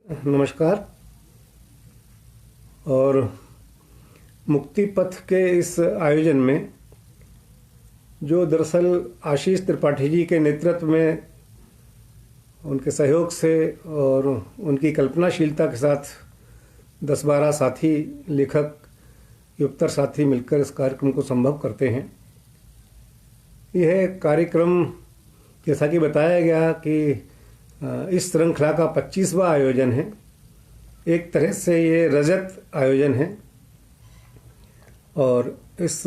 नमस्कार। और मुक्ति पथ के इस आयोजन में जो दरअसल आशीष त्रिपाठी जी के नेतृत्व में, उनके सहयोग से और उनकी कल्पनाशीलता के साथ 10-12 साथी लेखक, युक्तर साथी मिलकर इस कार्यक्रम को संभव करते हैं। यह कार्यक्रम जैसा कि बताया गया कि इस श्रृंखला का 25वां आयोजन है। एक तरह से ये रजत आयोजन है और इस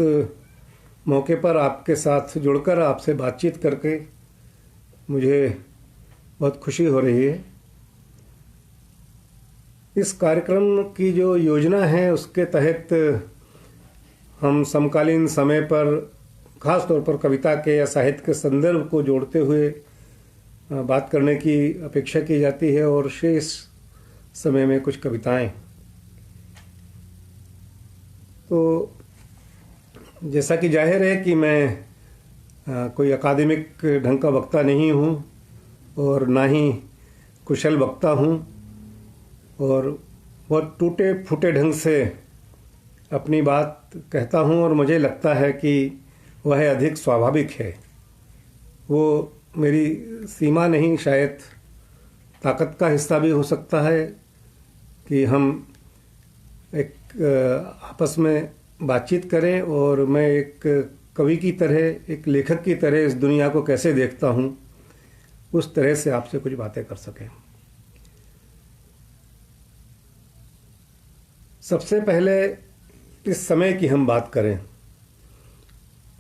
मौके पर आपके साथ जुड़कर आपसे बातचीत करके मुझे बहुत खुशी हो रही है। इस कार्यक्रम की जो योजना है उसके तहत हम समकालीन समय पर खास तौर पर कविता के या साहित्य के संदर्भ को जोड़ते हुए बात करने की अपेक्षा की जाती है और शेष समय में कुछ कविताएं। तो जैसा कि जाहिर है कि मैं कोई अकादमिक ढंग का वक्ता नहीं हूँ और ना ही कुशल वक्ता हूँ और बहुत टूटे फूटे ढंग से अपनी बात कहता हूँ और मुझे लगता है कि वह अधिक स्वाभाविक है। वो मेरी सीमा नहीं, शायद ताकत का हिस्सा भी हो सकता है कि हम एक आपस में बातचीत करें और मैं एक कवि की तरह, एक लेखक की तरह इस दुनिया को कैसे देखता हूँ उस तरह से आपसे कुछ बातें कर सकें। सबसे पहले इस समय की हम बात करें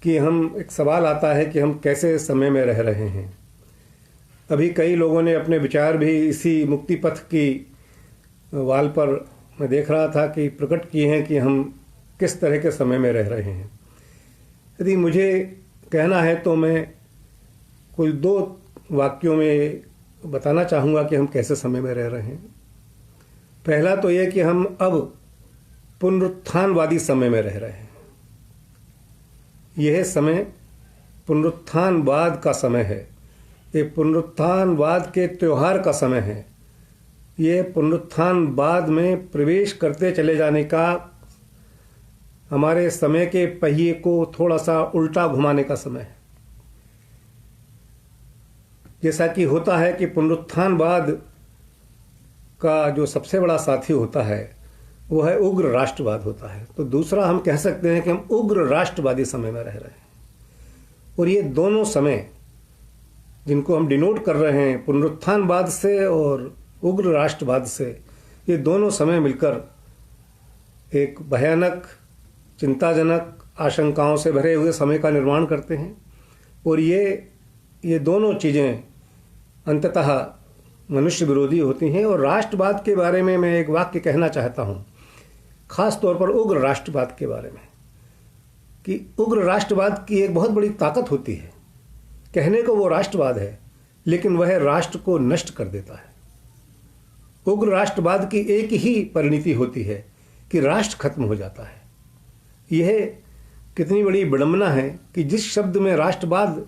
कि एक सवाल आता है कि हम कैसे समय में रह रहे हैं। अभी कई लोगों ने अपने विचार भी इसी मुक्ति पथ की वाल पर मैं देख रहा था कि प्रकट किए हैं कि हम किस तरह के समय में रह रहे हैं। यदि मुझे कहना है तो मैं कुल 2 वाक्यों में बताना चाहूँगा कि हम कैसे समय में रह रहे हैं। पहला तो यह कि हम अब पुनरुत्थानवादी समय में रह रहे हैं। यह समय पुनरुत्थानवाद का समय है। ये पुनरुत्थानवाद के त्योहार का समय है। ये पुनरुत्थानवाद में प्रवेश करते चले जाने का, हमारे समय के पहिए को थोड़ा सा उल्टा घुमाने का समय है। जैसा कि होता है कि पुनरुत्थानवाद का जो सबसे बड़ा साथी होता है वो है उग्र राष्ट्रवाद होता है। तो दूसरा हम कह सकते हैं कि हम उग्र राष्ट्रवादी समय में रह रहे हैं। और ये दोनों समय जिनको हम डिनोट कर रहे हैं पुनरुत्थानवाद से और उग्र राष्ट्रवाद से, ये दोनों समय मिलकर एक भयानक, चिंताजनक, आशंकाओं से भरे हुए समय का निर्माण करते हैं। और ये दोनों चीज़ें अंततः मनुष्य विरोधी होती हैं। और राष्ट्रवाद के बारे में मैं एक वाक्य कहना चाहता हूँ, खास तौर पर उग्र राष्ट्रवाद के बारे में, कि उग्र राष्ट्रवाद की एक बहुत बड़ी ताकत होती है। कहने को वो राष्ट्रवाद है लेकिन वह राष्ट्र को नष्ट कर देता है। उग्र राष्ट्रवाद की एक ही परिणति होती है कि राष्ट्र खत्म हो जाता है। यह कितनी बड़ी विडंबना है कि जिस शब्द में राष्ट्रवाद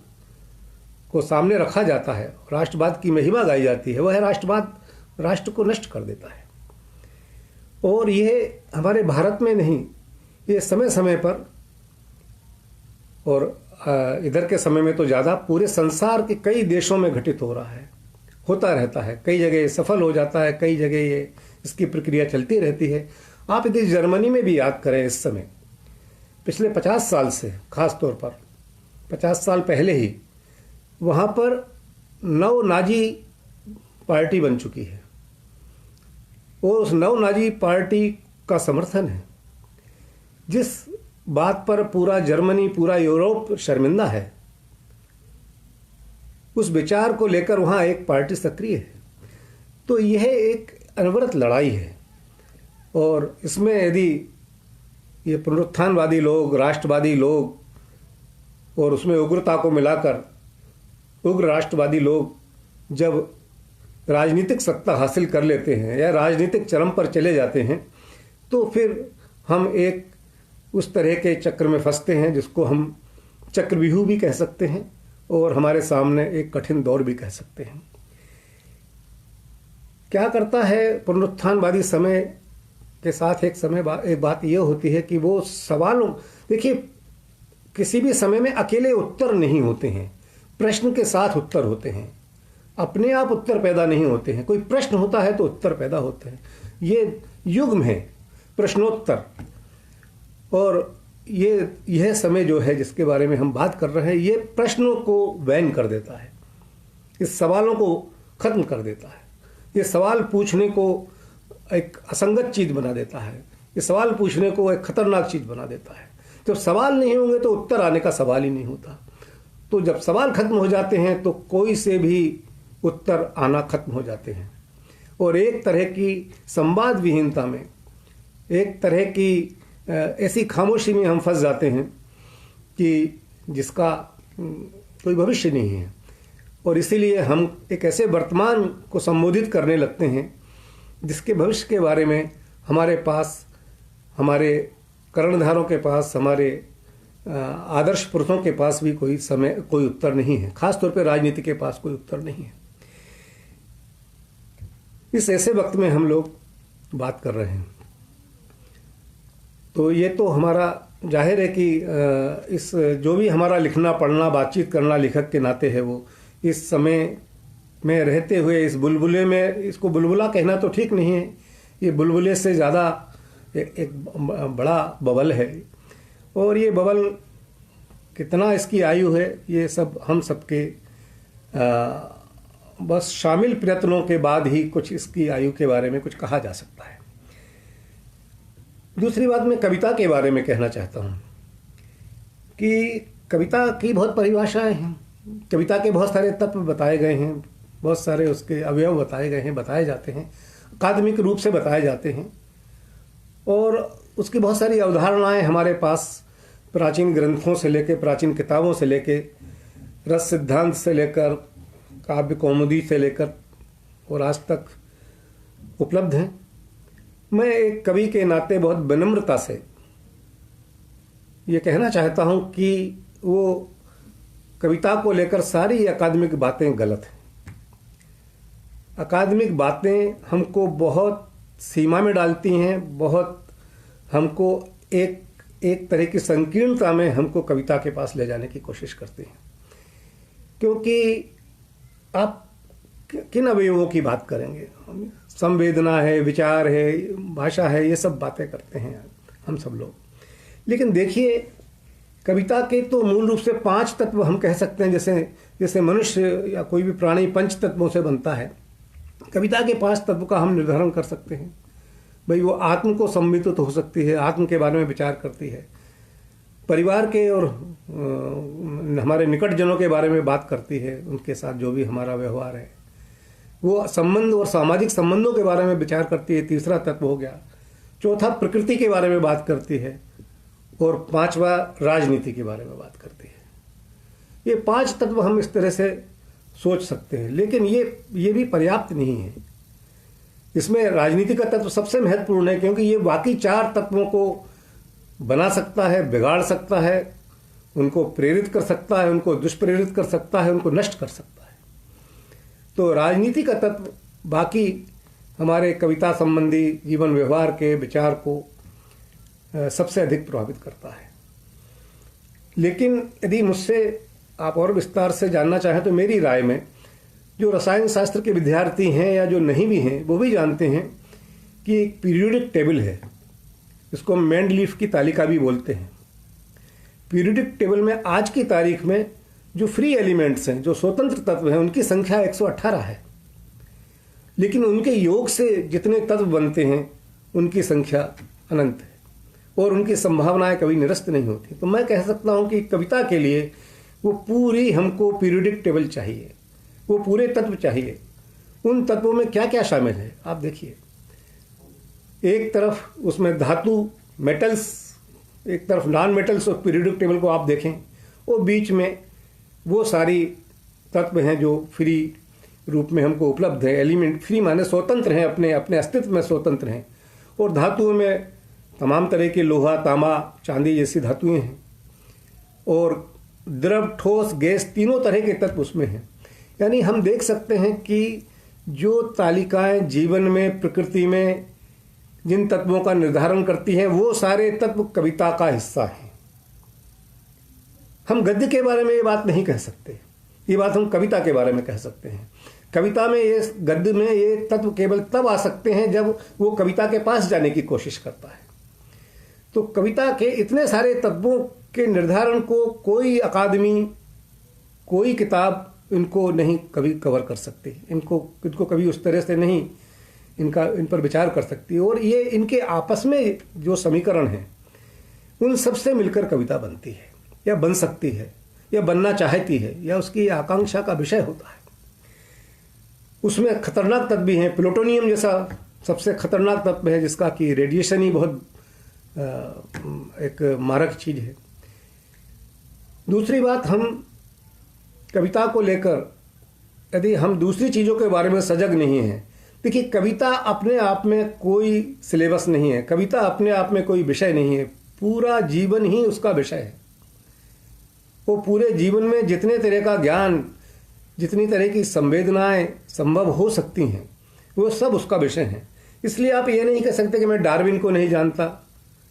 को सामने रखा जाता है, राष्ट्रवाद की महिमा गाई जाती है, वह राष्ट्रवाद राष्ट्र को नष्ट कर देता है। और यह हमारे भारत में नहीं, ये समय समय पर, और इधर के समय में तो ज़्यादा, पूरे संसार के कई देशों में घटित हो रहा है, होता रहता है। कई जगह ये सफल हो जाता है, कई जगह ये इसकी प्रक्रिया चलती रहती है। आप यदि जर्मनी में भी याद करें, इस समय पिछले 50 साल से, खास तौर पर 50 साल पहले ही वहाँ पर नव नाजी पार्टी बन चुकी है और उस नव नाजी पार्टी का समर्थन है। जिस बात पर पूरा जर्मनी, पूरा यूरोप शर्मिंदा है, उस विचार को लेकर वहाँ एक पार्टी सक्रिय है। तो यह एक अनवरत लड़ाई है। और इसमें यदि ये पुनरुत्थानवादी लोग, राष्ट्रवादी लोग और उसमें उग्रता को मिलाकर उग्र राष्ट्रवादी लोग जब राजनीतिक सत्ता हासिल कर लेते हैं या राजनीतिक चरम पर चले जाते हैं, तो फिर हम एक उस तरह के चक्र में फंसते हैं जिसको हम चक्रव्यूह भी कह सकते हैं और हमारे सामने एक कठिन दौर भी कह सकते हैं। क्या करता है पुनरुत्थानवादी समय के साथ एक बात यह होती है कि वो सवालों, देखिए किसी भी समय में अकेले उत्तर नहीं होते हैं, प्रश्न के साथ उत्तर होते हैं, अपने आप उत्तर पैदा नहीं होते हैं। कोई प्रश्न होता है तो उत्तर पैदा होते हैं। ये युग्म है प्रश्नोत्तर, और यह समय जो है जिसके बारे में हम बात कर रहे हैं, ये प्रश्नों को बैन कर देता है, इस सवालों को खत्म कर देता है। ये सवाल पूछने को एक असंगत चीज बना देता है, ये सवाल पूछने को एक खतरनाक चीज बना देता है। जब सवाल नहीं होंगे तो उत्तर आने का सवाल ही नहीं होता। तो जब सवाल खत्म हो जाते हैं तो कोई से भी उत्तर आना खत्म हो जाते हैं, और एक तरह की संवाद विहीनता में, एक तरह की ऐसी खामोशी में हम फंस जाते हैं कि जिसका कोई भविष्य नहीं है। और इसीलिए हम एक ऐसे वर्तमान को संबोधित करने लगते हैं जिसके भविष्य के बारे में हमारे पास, हमारे कर्णधारों के पास, हमारे आदर्श पुरुषों के पास भी कोई उत्तर नहीं है। खासतौर पर राजनीति के पास कोई उत्तर नहीं है। इस ऐसे वक्त में हम लोग बात कर रहे हैं, तो ये तो हमारा जाहिर है कि इस जो भी हमारा लिखना, पढ़ना, बातचीत करना लेखक के नाते है, वो इस समय में रहते हुए इस बुलबुले में, इसको बुलबुला कहना तो ठीक नहीं है, ये बुलबुले से ज़्यादा एक बड़ा बबल है, और ये बबल कितना इसकी आयु है, ये सब हम सबके बस शामिल प्रयत्नों के बाद ही कुछ इसकी आयु के बारे में कुछ कहा जा सकता है। दूसरी बात मैं कविता के बारे में कहना चाहता हूँ कि कविता की बहुत परिभाषाएं हैं, कविता के बहुत सारे तत्व बताए गए हैं, बहुत सारे उसके अवयव बताए गए हैं, बताए जाते हैं, अकादमिक रूप से बताए जाते हैं, और उसकी बहुत सारी अवधारणाएं हमारे पास प्राचीन ग्रंथों से लेकर, प्राचीन किताबों से लेकर, रस सिद्धांत से लेकर, काव्य कौमुदी से लेकर और आज तक उपलब्ध हैं। मैं एक कवि के नाते बहुत विनम्रता से ये कहना चाहता हूं कि वो कविता को लेकर सारी अकादमिक बातें गलत हैं। अकादमिक बातें हमको बहुत सीमा में डालती हैं, बहुत हमको एक तरह की संकीर्णता में हमको कविता के पास ले जाने की कोशिश करती हैं। क्योंकि आप किन अवयवों की बात करेंगे? संवेदना है, विचार है, भाषा है, ये सब बातें करते हैं हम सब लोग। लेकिन देखिए, कविता के तो मूल रूप से 5 तत्व हम कह सकते हैं। जैसे मनुष्य या कोई भी प्राणी 5 तत्वों से बनता है, कविता के 5 तत्व का हम निर्धारण कर सकते हैं। भाई वो आत्म को सम्मिलित हो सकती है, आत्म के बारे में विचार करती है, परिवार के और हमारे निकटजनों के बारे में बात करती है, उनके साथ जो भी हमारा व्यवहार है, वो संबंध और सामाजिक संबंधों के बारे में विचार करती है, तीसरा तत्व हो गया। चौथा प्रकृति के बारे में बात करती है, और 5वां राजनीति के बारे में बात करती है। ये 5 तत्व हम इस तरह से सोच सकते हैं, लेकिन ये भी पर्याप्त नहीं है। इसमें राजनीति का तत्व सबसे महत्वपूर्ण है, क्योंकि ये बाकी 4 तत्वों को बना सकता है, बिगाड़ सकता है, उनको प्रेरित कर सकता है, उनको दुष्प्रेरित कर सकता है, उनको नष्ट कर सकता है। तो राजनीति का तत्व बाकी हमारे कविता संबंधी जीवन व्यवहार के विचार को सबसे अधिक प्रभावित करता है। लेकिन यदि मुझसे आप और विस्तार से जानना चाहें तो मेरी राय में जो रसायन शास्त्र के विद्यार्थी हैं या जो नहीं भी हैं, वो भी जानते हैं कि एक पीरियोडिक टेबल है, इसको मेंडलीफ की तालिका भी बोलते हैं। पीरियोडिक टेबल में आज की तारीख में जो फ्री एलिमेंट्स हैं, जो स्वतंत्र तत्व हैं, उनकी संख्या 118 है, लेकिन उनके योग से जितने तत्व बनते हैं उनकी संख्या अनंत है, और उनकी संभावनाएं कभी निरस्त नहीं होती। तो मैं कह सकता हूं कि कविता के लिए वो पूरी हमको पीरियोडिक टेबल चाहिए, वो पूरे तत्व चाहिए। उन तत्वों में क्या क्या शामिल है आप देखिए। एक तरफ उसमें धातु, मेटल्स, एक तरफ नॉन मेटल्स, और पीरियोडिक टेबल को आप देखें, और बीच में वो सारी तत्व हैं जो फ्री रूप में हमको उपलब्ध है। एलिमेंट फ्री माने स्वतंत्र हैं, अपने अपने अस्तित्व में स्वतंत्र हैं। और धातुओं में तमाम तरह के लोहा, तांबा, चांदी जैसी धातुएं हैं, और द्रव, ठोस, गैस, तीनों तरह के तत्व उसमें हैं। यानी हम देख सकते हैं कि जो तालिकाएं जीवन में, प्रकृति में जिन तत्वों का निर्धारण करती हैं, वो सारे तत्व कविता का हिस्सा हैं। हम गद्य के बारे में ये बात नहीं कह सकते, ये बात हम कविता के बारे में कह सकते हैं। कविता में ये, गद्य में ये तत्व केवल तब आ सकते हैं जब वो कविता के पास जाने की कोशिश करता है। तो कविता के इतने सारे तत्वों के निर्धारण को कोई अकादमी, कोई किताब इनको नहीं कभी कवर कर सकती, इनको कभी उस तरह से नहीं इन पर विचार कर सकती। और ये इनके आपस में जो समीकरण हैं, उन सब से मिलकर कविता बनती है, या बन सकती है, या बनना चाहती है, या उसकी आकांक्षा का विषय होता है। उसमें खतरनाक तत्व भी हैं। प्लूटोनियम जैसा सबसे खतरनाक तत्व है, जिसका कि रेडिएशन ही बहुत एक मारक चीज़ है। दूसरी बात, हम कविता को लेकर यदि हम दूसरी चीज़ों के बारे में सजग नहीं हैं, देखिए कविता अपने आप में कोई सिलेबस नहीं है, कविता अपने आप में कोई विषय नहीं है, पूरा जीवन ही उसका विषय है। वो पूरे जीवन में जितने तरह का ज्ञान, जितनी तरह की संवेदनाएं संभव हो सकती हैं, वो सब उसका विषय है। इसलिए आप ये नहीं कह सकते कि मैं डार्विन को नहीं जानता,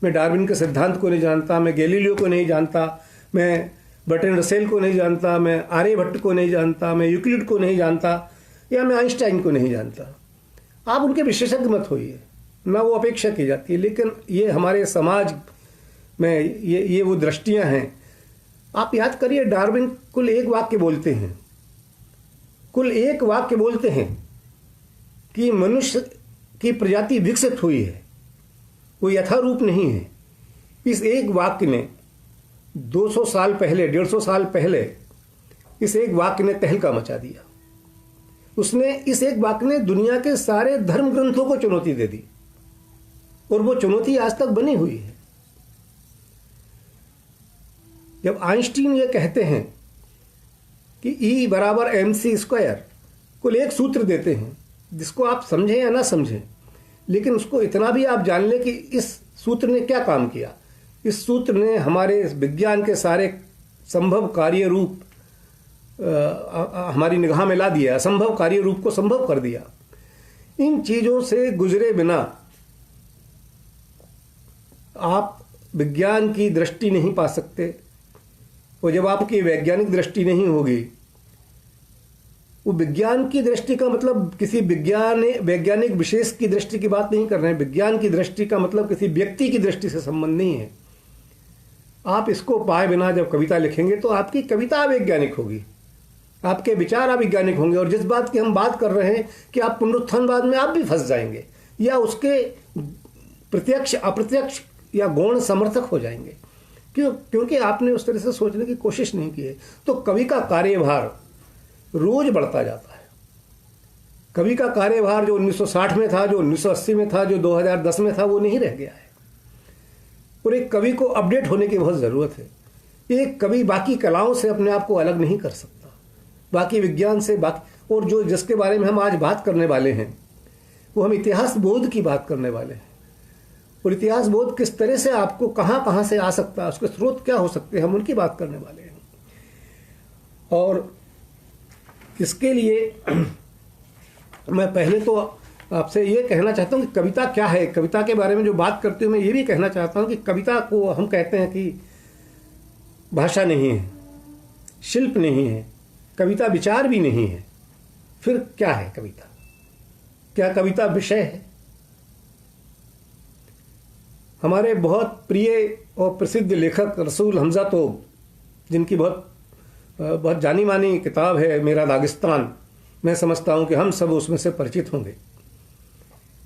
मैं डार्विन के सिद्धांत को नहीं जानता, मैं गैलीलियो को नहीं जानता, मैं बर्ट्रैंड रसेल को नहीं जानता, मैं आर्यभट्ट को नहीं जानता, मैं यूक्लिड को नहीं जानता, या मैं आइंस्टाइन को नहीं जानता। आप उनके विशेषज्ञ मत होइए, ना वो अपेक्षा की जाती है। लेकिन ये हमारे समाज में ये वो दृष्टियां हैं। आप याद करिए, डार्विन कुल एक वाक्य बोलते हैं, कुल एक वाक्य बोलते हैं कि मनुष्य की प्रजाति विकसित हुई है, वो यथारूप नहीं है। इस एक वाक्य ने 200 साल पहले, 150 साल पहले इस एक वाक्य ने तहलका मचा दिया। उसने, इस एक वाक्य ने दुनिया के सारे धर्म ग्रंथों को चुनौती दे दी, और वो चुनौती आज तक बनी हुई है। जब आइंस्टीन ये कहते हैं कि E बराबर mc², कुल एक सूत्र देते हैं, जिसको आप समझें या ना समझें, लेकिन उसको इतना भी आप जान लें कि इस सूत्र ने क्या काम किया। इस सूत्र ने हमारे विज्ञान के सारे संभव कार्य रूप हमारी निगाह में ला दिया, असंभव कार्य रूप को संभव कर दिया। इन चीज़ों से गुजरे बिना आप विज्ञान की दृष्टि नहीं पा सकते। और जब आपकी वैज्ञानिक दृष्टि नहीं होगी, वो विज्ञान की दृष्टि का मतलब किसी वैज्ञानिक विशेष की दृष्टि की बात नहीं कर रहे हैं। विज्ञान की दृष्टि का मतलब किसी व्यक्ति की दृष्टि से संबंध नहीं है। आप इसको पाए बिना जब कविता लिखेंगे तो आपकी कविता वैज्ञानिक होगी, आपके विचार अवैज्ञानिक होंगे। और जिस बात की हम बात कर रहे हैं कि आप पुनरुत्थानवाद में आप भी फंस जाएंगे, या उसके प्रत्यक्ष, अप्रत्यक्ष या गौण समर्थक हो जाएंगे, क्योंकि आपने उस तरह से सोचने की कोशिश नहीं की है। तो कवि का कार्यभार रोज बढ़ता जाता है। कवि का कार्यभार जो 1960 में था, जो 1980 में था, जो 2010 में था, वो नहीं रह गया है। और एक कवि को अपडेट होने की बहुत ज़रूरत है। एक कवि बाकी कलाओं से अपने आप को अलग नहीं कर सकता, बाकी विज्ञान से, बाकी। और जो जिसके बारे में हम आज बात करने वाले हैं, वो हम इतिहास बोध की बात करने वाले हैं। और इतिहास बोध किस तरह से आपको कहाँ कहाँ से आ सकता है, उसके स्रोत क्या हो सकते हैं, हम उनकी बात करने वाले हैं। और इसके लिए मैं पहले तो आपसे ये कहना चाहता हूँ कि कविता क्या है। कविता के बारे में जो बात करते हुए मैं ये भी कहना चाहता हूँ कि कविता को हम कहते हैं कि भाषा नहीं है, शिल्प नहीं है, कविता विचार भी नहीं है। फिर क्या है कविता? क्या कविता विषय है? हमारे बहुत प्रिय और प्रसिद्ध लेखक रसूल हमजा तोब, जिनकी बहुत जानी मानी किताब है मेरा दागिस्तान, मैं समझता हूँ कि हम सब उसमें से परिचित होंगे,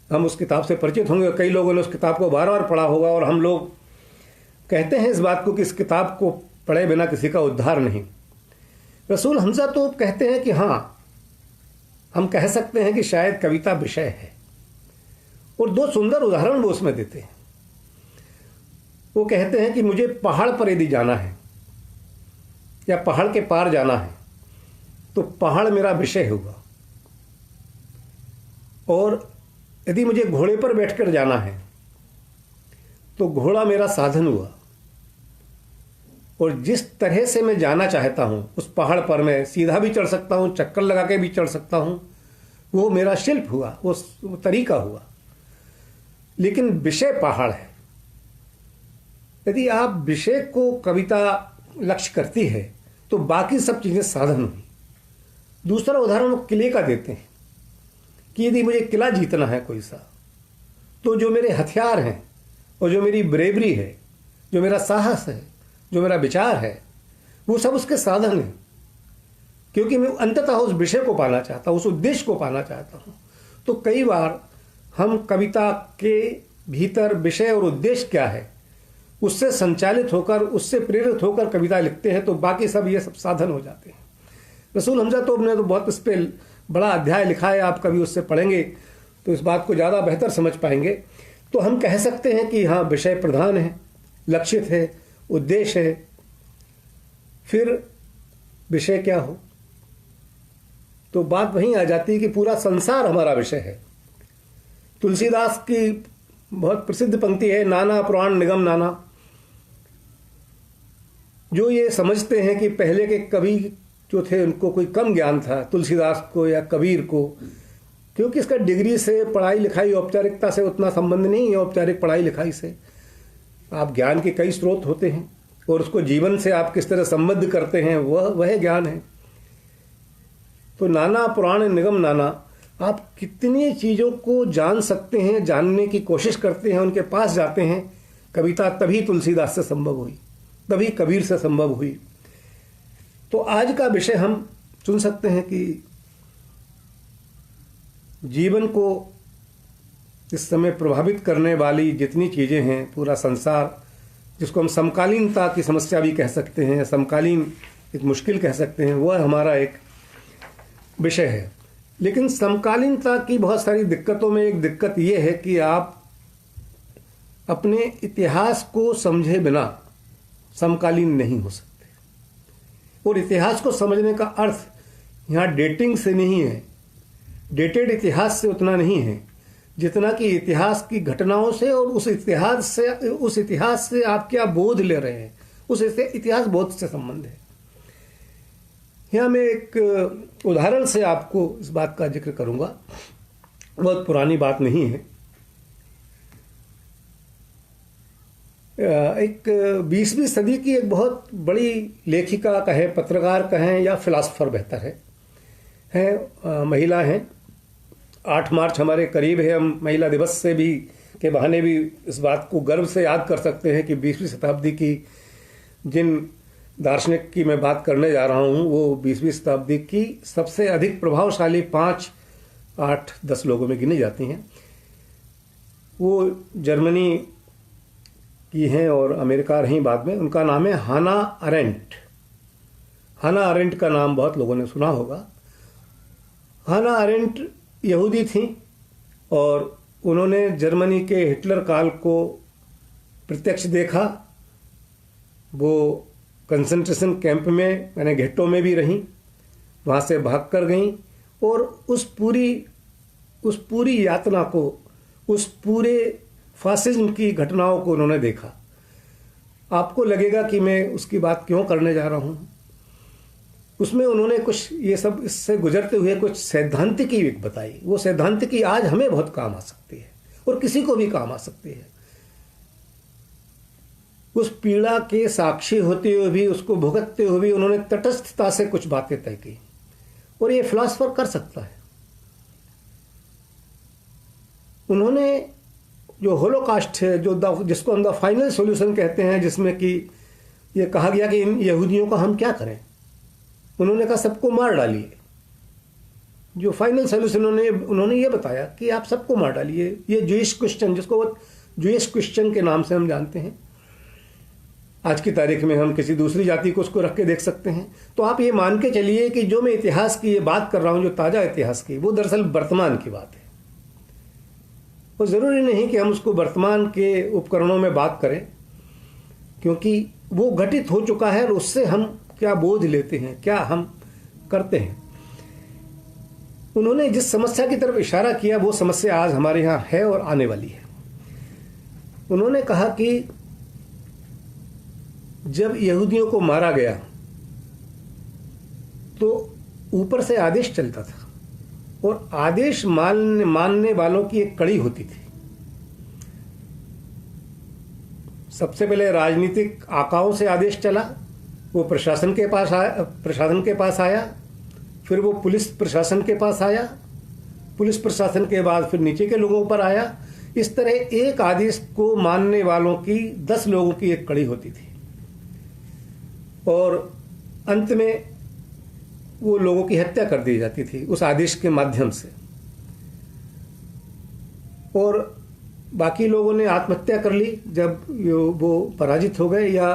हम उस किताब से परिचित होंगे। कई लोगों ने उस किताब को बार बार पढ़ा होगा। और हम लोग कहते हैं इस बात को कि इस किताब को पढ़े बिना किसी का उद्धार नहीं। रसूल हमजा तोब कहते हैं कि हाँ, हम कह सकते हैं कि शायद कविता विषय है। और दो सुंदर उदाहरण वो उसमें देते हैं। वो कहते हैं कि मुझे पहाड़ पर यदि जाना है या पहाड़ के पार जाना है तो पहाड़ मेरा विषय होगा, और यदि मुझे घोड़े पर बैठकर जाना है तो घोड़ा मेरा साधन हुआ। और जिस तरह से मैं जाना चाहता हूं उस पहाड़ पर मैं सीधा भी चढ़ सकता हूं, चक्कर लगा के भी चढ़ सकता हूं, वो मेरा शिल्प हुआ, वो तरीका हुआ। लेकिन विषय पहाड़ है। यदि आप विषय को कविता लक्ष्य करती है तो बाकी सब चीजें साधन हुई। दूसरा उदाहरण किले का देते हैं कि यदि मुझे किला जीतना है कोई सा, तो जो मेरे हथियार हैं और जो मेरी ब्रेवरी है, जो मेरा साहस है, जो मेरा विचार है, वो सब उसके साधन हैं। क्योंकि मैं अंततः उस विषय को पाना चाहता हूँ, उस उद्देश्य को पाना चाहता हूँ। तो कई बार हम कविता के भीतर विषय और उद्देश्य क्या है उससे संचालित होकर, उससे प्रेरित होकर कविता लिखते हैं, तो बाकी सब ये सब साधन हो जाते हैं। रसूल हमजा तोप ने तो बहुत इस पर बड़ा अध्याय लिखा है, आप कभी उससे पढ़ेंगे तो इस बात को ज़्यादा बेहतर समझ पाएंगे। तो हम कह सकते हैं कि हाँ, विषय प्रधान है, लक्षित है, उद्देश्य है। फिर विषय क्या हो, तो बात वहीं आ जाती है कि पूरा संसार हमारा विषय है। तुलसीदास की बहुत प्रसिद्ध पंक्ति है, नाना पुराण निगम नाना। जो ये समझते हैं कि पहले के कवि जो थे उनको कोई कम ज्ञान था, तुलसीदास को या कबीर को, क्योंकि इसका डिग्री से, पढ़ाई लिखाई, औपचारिकता से उतना संबंध नहीं है। औपचारिक पढ़ाई लिखाई से आप ज्ञान के कई स्रोत होते हैं और उसको जीवन से आप किस तरह संबद्ध करते हैं, वह ज्ञान है। तो नाना पुराण निगम नाना, आप कितनी चीज़ों को जान सकते हैं, जानने की कोशिश करते हैं, उनके पास जाते हैं। कविता तभी तुलसीदास से संभव हुई, तभी कबीर से संभव हुई। तो आज का विषय हम चुन सकते हैं कि जीवन को इस समय प्रभावित करने वाली जितनी चीज़ें हैं, पूरा संसार, जिसको हम समकालीनता की समस्या भी कह सकते हैं, समकालीन एक मुश्किल कह सकते हैं, वह हमारा एक विषय है। लेकिन समकालीनता की बहुत सारी दिक्कतों में एक दिक्कत यह है कि आप अपने इतिहास को समझे बिना समकालीन नहीं हो सकते। और इतिहास को समझने का अर्थ यहाँ डेटिंग से नहीं है, डेटेड इतिहास से उतना नहीं है, जितना कि इतिहास की घटनाओं से और उस इतिहास से आप क्या बोध ले रहे हैं, उस इतिहास बोध से संबंध है। यहाँ मैं एक उदाहरण से आपको इस बात का जिक्र करूंगा, बहुत पुरानी बात नहीं है। एक 20वीं सदी की एक बहुत बड़ी लेखिका कहें, पत्रकार कहें या फिलासफर बेहतर है, महिला हैं। 8 मार्च हमारे करीब है, हम महिला दिवस से भी के बहाने भी इस बात को गर्व से याद कर सकते हैं कि 20वीं शताब्दी की जिन दार्शनिक की मैं बात करने जा रहा हूँ, वो 20वीं शताब्दी की सबसे अधिक प्रभावशाली 5, 8, 10 लोगों में गिनी जाती हैं। वो जर्मनी की हैं और अमेरिका रही बाद में। उनका नाम है हाना अरेंट। हाना अरेंट का नाम बहुत लोगों ने सुना होगा। हाना अरेंट यहूदी थी और उन्होंने जर्मनी के हिटलर काल को प्रत्यक्ष देखा। वो कंसंट्रेशन कैंप में, यानी घेट्टों में भी रहीं, वहाँ से भाग कर गईं और उस पूरी यातना को, उस पूरे फासिज्म की घटनाओं को उन्होंने देखा। आपको लगेगा कि मैं उसकी बात क्यों करने जा रहा हूँ। उसमें उन्होंने कुछ ये सब इससे गुजरते हुए कुछ सैद्धांतिकी बताई। वो सैद्धांतिकी आज हमें बहुत काम आ सकती है और किसी को भी काम आ सकती है। उस पीड़ा के साक्षी होते हुए भी, उसको भुगतते हुए भी उन्होंने तटस्थता से कुछ बातें तय की, और ये फिलॉसफर कर सकता है। उन्होंने जो होलोकास्ट है, जिसको हम द फाइनल सॉल्यूशन कहते हैं, जिसमें कि ये कहा गया कि इन यहूदियों का हम क्या करें, उन्होंने कहा सबको मार डालिए। जो फाइनल सॉल्यूशन उन्होंने ये बताया कि आप सबको मार डालिए। ये जूइश क्वेश्चन, जिसको जूइश क्वेश्चन के नाम से हम जानते हैं, आज की तारीख में हम किसी दूसरी जाति को उसको रख के देख सकते हैं। तो आप ये मान के चलिए कि जो मैं इतिहास की ये बात कर रहा हूँ, जो ताज़ा इतिहास की, वो दरअसल वर्तमान की बात है। और ज़रूरी नहीं कि हम उसको वर्तमान के उपकरणों में बात करें, क्योंकि वो घटित हो चुका है और उससे हम क्या बोध लेते हैं, क्या हम करते हैं। उन्होंने जिस समस्या की तरफ इशारा किया, वो समस्या आज हमारे यहाँ है और आने वाली है। उन्होंने कहा कि जब यहूदियों को मारा गया तो ऊपर से आदेश चलता था और आदेश मानने वालों की एक कड़ी होती थी। सबसे पहले राजनीतिक आकाओं से आदेश चला, वो प्रशासन के पास आया, फिर वो पुलिस प्रशासन के पास आया, पुलिस प्रशासन के बाद फिर नीचे के लोगों पर आया। इस तरह एक आदेश को मानने वालों की 10 लोगों की एक कड़ी होती थी और अंत में वो लोगों की हत्या कर दी जाती थी उस आदेश के माध्यम से, और बाकी लोगों ने आत्महत्या कर ली जब वो पराजित हो गए या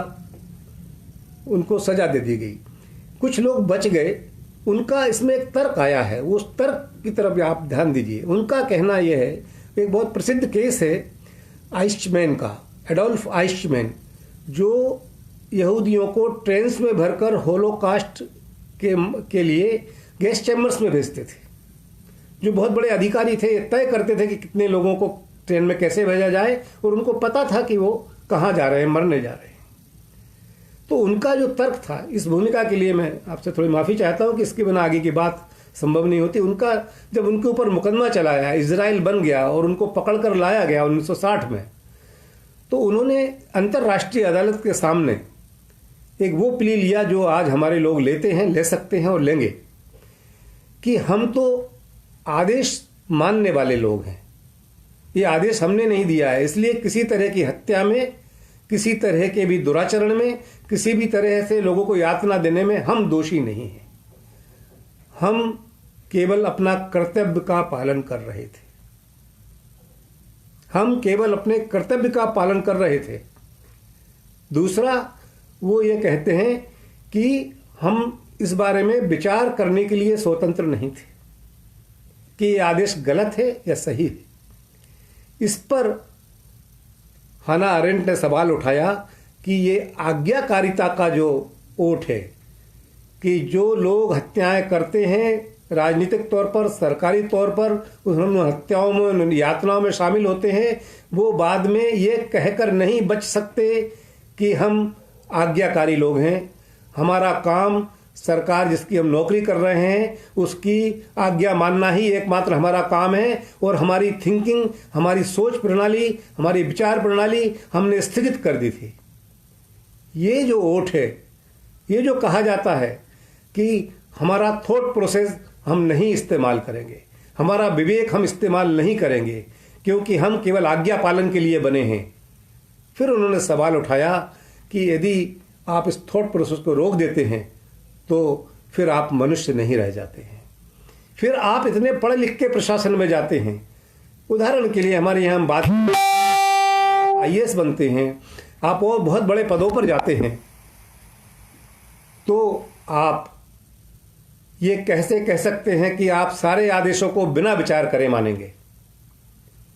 उनको सजा दे दी गई। कुछ लोग बच गए, उनका इसमें एक तर्क आया है, उस तर्क की तरफ आप ध्यान दीजिए। उनका कहना यह है, एक बहुत प्रसिद्ध केस है आइस्चमैन का, एडोल्फ आइस्चमैन, जो यहूदियों को ट्रेन्स में भरकर होलोकास्ट के लिए गैस चैम्बर्स में भेजते थे। जो बहुत बड़े अधिकारी थे, तय करते थे कि कितने लोगों को ट्रेन में कैसे भेजा जाए, और उनको पता था कि वो कहाँ जा रहे हैं, मरने जा रहे हैं। तो उनका जो तर्क था, इस भूमिका के लिए मैं आपसे थोड़ी माफ़ी चाहता हूँ कि इसके बिना आगे की बात संभव नहीं होती। उनका जब उनके ऊपर मुकदमा चलाया, इजराइल बन गया और उनको पकड़कर लाया गया 1960 में, तो उन्होंने अंतर्राष्ट्रीय अदालत के सामने एक वो प्ली लिया जो आज हमारे लोग लेते हैं, ले सकते हैं और लेंगे, कि हम तो आदेश मानने वाले लोग हैं, ये आदेश हमने नहीं दिया है, इसलिए किसी तरह की हत्या में, किसी तरह के भी दुराचरण में, किसी भी तरह से लोगों को यातना देने में हम दोषी नहीं हैं। हम केवल अपना कर्तव्य का पालन कर रहे थे, हम केवल अपने कर्तव्य का पालन कर रहे थे। दूसरा, वो ये कहते हैं कि हम इस बारे में विचार करने के लिए स्वतंत्र नहीं थे कि ये आदेश गलत है या सही है। इस पर हाना अरेंट ने सवाल उठाया कि ये आज्ञाकारिता का जो ओट है, कि जो लोग हत्याएं करते हैं राजनीतिक तौर पर, सरकारी तौर पर, उन हत्याओं में, यातनाओं में शामिल होते हैं, वो बाद में ये कहकर नहीं बच सकते कि हम आज्ञाकारी लोग हैं। हमारा काम सरकार जिसकी हम नौकरी कर रहे हैं उसकी आज्ञा मानना ही एकमात्र हमारा काम है, और हमारी थिंकिंग, हमारी सोच प्रणाली, हमारी विचार प्रणाली हमने स्थगित कर दी थी। ये जो ओट है, ये जो कहा जाता है कि हमारा थॉट प्रोसेस हम नहीं इस्तेमाल करेंगे, हमारा विवेक हम इस्तेमाल नहीं करेंगे, क्योंकि हम केवल आज्ञा पालन के लिए बने हैं। फिर उन्होंने सवाल उठाया कि यदि आप इस थॉट प्रोसेस को रोक देते हैं तो फिर आप मनुष्य नहीं रह जाते हैं, फिर आप इतने पढ़े लिख के प्रशासन में जाते हैं। उदाहरण के लिए हमारे यहाँ हम बात IAS बनते हैं, आप और बहुत बड़े पदों पर जाते हैं, तो आप ये कैसे कह सकते हैं कि आप सारे आदेशों को बिना विचार करे मानेंगे?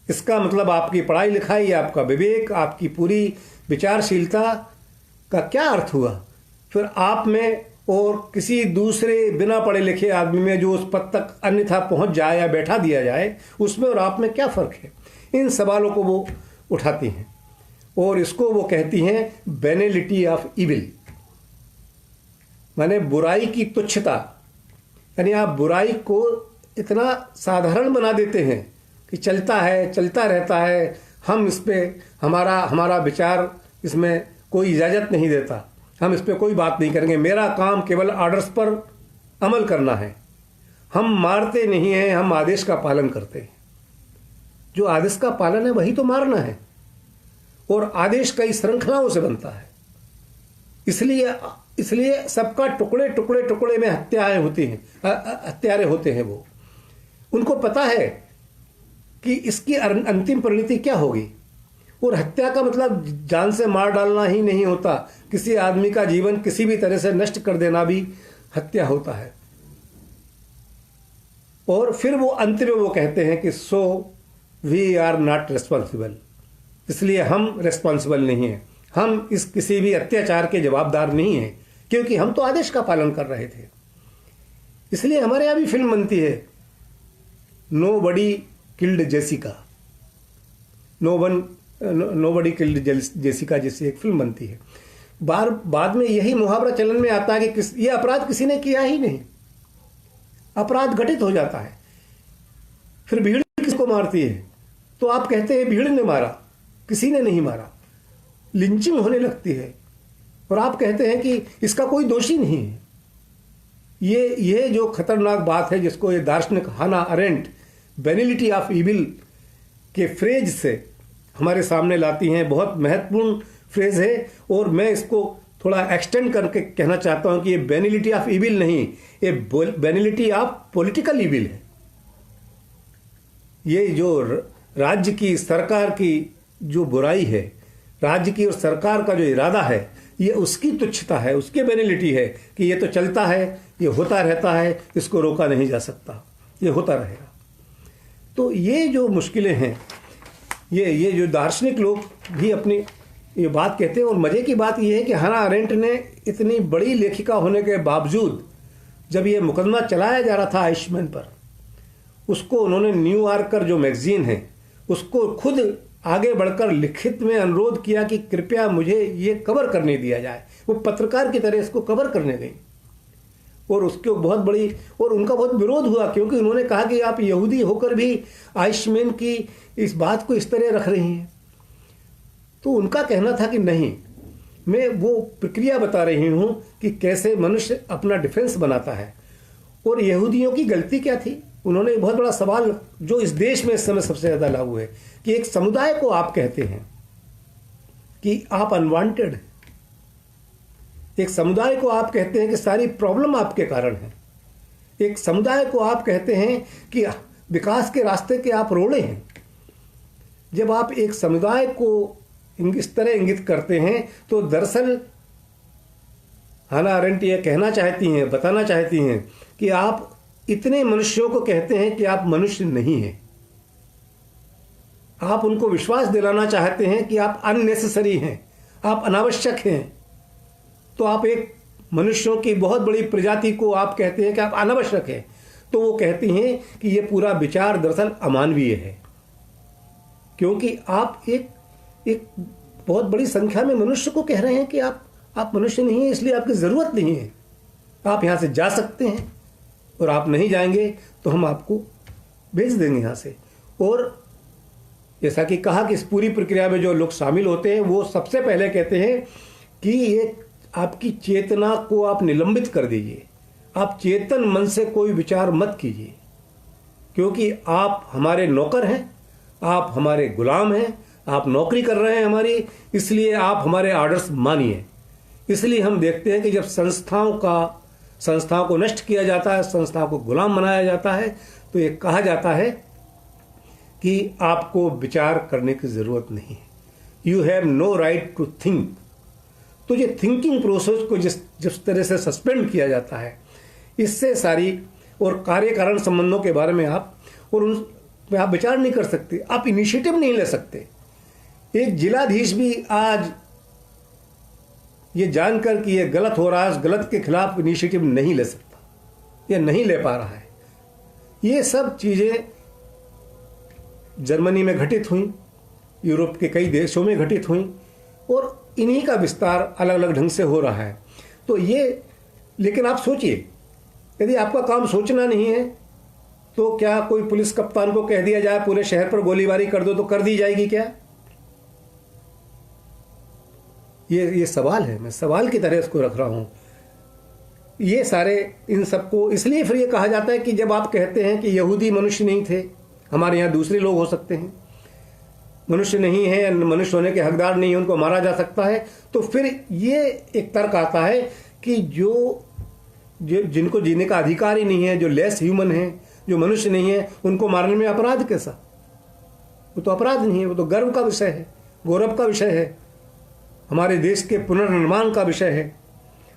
इसका मतलब आपकी पढ़ाई लिखाई, आपका विवेक, आपकी पूरी विचारशीलता का क्या अर्थ हुआ? फिर आप में और किसी दूसरे बिना पढ़े लिखे आदमी में जो उस पद तक अन्यथा पहुंच जाए या बैठा दिया जाए, उसमें और आप में क्या फर्क है? इन सवालों को वो उठाती हैं और इसको वो कहती हैं बेनिलिटी ऑफ इविल, माने बुराई की तुच्छता। यानी आप बुराई को इतना साधारण बना देते हैं कि चलता है, चलता रहता है, हम इस पे हमारा विचार इसमें कोई इजाज़त नहीं देता, हम इस पे कोई बात नहीं करेंगे, मेरा काम केवल आर्डर्स पर अमल करना है। हम मारते नहीं हैं, हम आदेश का पालन करते हैं। जो आदेश का पालन है वही तो मारना है, और आदेश कई श्रृंखलाओं से बनता है। इसलिए सबका टुकड़े टुकड़े टुकड़े में हत्याएं होती हैं, हत्यारे होते हैं। वो उनको पता है कि इसकी अंतिम परिणति क्या होगी, और हत्या का मतलब जान से मार डालना ही नहीं होता, किसी आदमी का जीवन किसी भी तरह से नष्ट कर देना भी हत्या होता है। और फिर वो अंत में वो कहते हैं कि so we are not responsible, इसलिए हम रिस्पॉन्सिबल नहीं हैं, हम इस किसी भी अत्याचार के जवाबदार नहीं हैं, क्योंकि हम तो आदेश का पालन कर रहे थे। इसलिए हमारे यहाँ भी फिल्म बनती है, nobody killed Jessica, nobody killed Jessica जैसी एक फिल्म बनती है। बाद में यही मुहावरा चलन में आता है कि ये अपराध किसी ने किया ही नहीं, अपराध घटित हो जाता है। फिर भीड़ किसको मारती है तो आप कहते हैं भीड़ ने मारा, किसी ने नहीं मारा। लिंचिंग होने लगती है और आप कहते हैं कि इसका कोई दोषी नहीं है। ये जो खतरनाक बात है जिसको ये दार्शनिक हाना अरेंट बेनिलिटी ऑफ इविल के फ्रेज से हमारे सामने लाती हैं, बहुत महत्वपूर्ण फ्रेज है। और मैं इसको थोड़ा एक्सटेंड करके कहना चाहता हूं कि ये बेनिलिटी ऑफ इविल नहीं, ये बेनिलिटी ऑफ पॉलिटिकल इविल है। ये जो राज्य की सरकार की जो बुराई है, राज्य की और सरकार का जो इरादा है, ये उसकी तुच्छता है, उसकी बेनिलिटी है कि ये तो चलता है, ये होता रहता है, इसको रोका नहीं जा सकता, ये होता रहेगा। तो ये जो मुश्किलें हैं, ये जो दार्शनिक लोग भी अपनी ये बात कहते हैं। और मज़े की बात ये है कि हाना अरेंट ने इतनी बड़ी लेखिका होने के बावजूद जब ये मुकदमा चलाया जा रहा था आइशमैन पर, उसको उन्होंने न्यूयॉर्कर जो मैगजीन है उसको खुद आगे बढ़कर लिखित में अनुरोध किया कि कृपया मुझे ये कवर करने दिया जाए। वो पत्रकार की तरह इसको कवर करने गई और उसके बहुत बड़ी और उनका बहुत विरोध हुआ, क्योंकि उन्होंने कहा कि आप यहूदी होकर भी आइशमैन की इस बात को इस तरह रख रही हैं। तो उनका कहना था कि नहीं, मैं वो प्रक्रिया बता रही हूँ कि कैसे मनुष्य अपना डिफेंस बनाता है। और यहूदियों की गलती क्या थी? उन्होंने बहुत बड़ा सवाल जो इस देश में इस समय सबसे ज़्यादा लागू है कि एक समुदाय को आप कहते हैं कि आप अनवांटेड, एक समुदाय को आप कहते हैं कि सारी प्रॉब्लम आपके कारण है, एक समुदाय को आप कहते हैं कि विकास के रास्ते के आप रोड़े हैं। जब आप एक समुदाय को इस तरह इंगित करते हैं तो दरअसल हाना अरेंट ये कहना चाहती हैं, बताना चाहती हैं कि आप इतने मनुष्यों को कहते हैं कि आप मनुष्य नहीं हैं। आप उनको विश्वास दिलाना चाहते हैं कि आप अननेसेसरी हैं, आप अनावश्यक हैं। तो आप एक मनुष्यों की बहुत बड़ी प्रजाति को आप कहते हैं कि आप अनावश्यक हैं। तो वो कहती हैं कि ये पूरा विचार दरअसल अमानवीय है, क्योंकि आप एक बहुत बड़ी संख्या में मनुष्य को कह रहे हैं कि आप मनुष्य नहीं हैं, इसलिए आपकी ज़रूरत नहीं है, आप यहाँ से जा सकते हैं और आप नहीं जाएंगे तो हम आपको भेज देंगे यहाँ से। और जैसा कि कहा कि इस पूरी प्रक्रिया में जो लोग शामिल होते हैं वो सबसे पहले कहते हैं कि ये आपकी चेतना को आप निलंबित कर दीजिए, आप चेतन मन से कोई विचार मत कीजिए, क्योंकि आप हमारे नौकर हैं, आप हमारे गुलाम हैं, आप नौकरी कर रहे हैं हमारी, इसलिए आप हमारे ऑर्डर्स मानिए। इसलिए हम देखते हैं कि जब संस्थाओं को नष्ट किया जाता है, संस्थाओं को गुलाम बनाया जाता है, तो ये कहा जाता है कि आपको विचार करने की ज़रूरत नहीं है, you have no right to think. तो ये थिंकिंग प्रोसेस को जिस तरह से सस्पेंड किया जाता है, इससे सारी और कार्य कारण संबंधों के बारे में आप विचार नहीं कर सकते, आप इनिशिएटिव नहीं ले सकते। एक जिलाधीश भी आज ये जानकर कि ये गलत हो रहा है, उस गलत के खिलाफ इनिशिएटिव नहीं ले सकता, ये नहीं ले पा रहा है। ये सब चीज़ें जर्मनी में घटित हुई, यूरोप के कई देशों में घटित हुई और इन्हीं का विस्तार अलग अलग ढंग से हो रहा है। तो ये, लेकिन आप सोचिए, यदि आपका काम सोचना नहीं है तो क्या कोई पुलिस कप्तान को कह दिया जाए पूरे शहर पर गोलीबारी कर दो तो कर दी जाएगी क्या? ये सवाल है, मैं सवाल की तरह इसको रख रहा हूं। ये सारे इन सबको इसलिए फिर ये कहा जाता है कि जब आप कहते हैं कि यहूदी मनुष्य नहीं थे, हमारे यहाँ दूसरे लोग हो सकते हैं, मनुष्य नहीं है, मनुष्य होने के हकदार नहीं है, उनको मारा जा सकता है, तो फिर ये एक तर्क आता है कि जो जिनको जीने का अधिकार ही नहीं है, जो लेस ह्यूमन है, जो मनुष्य नहीं है, उनको मारने में अपराध कैसा? वो तो अपराध नहीं है, वो तो गर्व का विषय है, गौरव का विषय है, हमारे देश के पुनर्निर्माण का विषय है।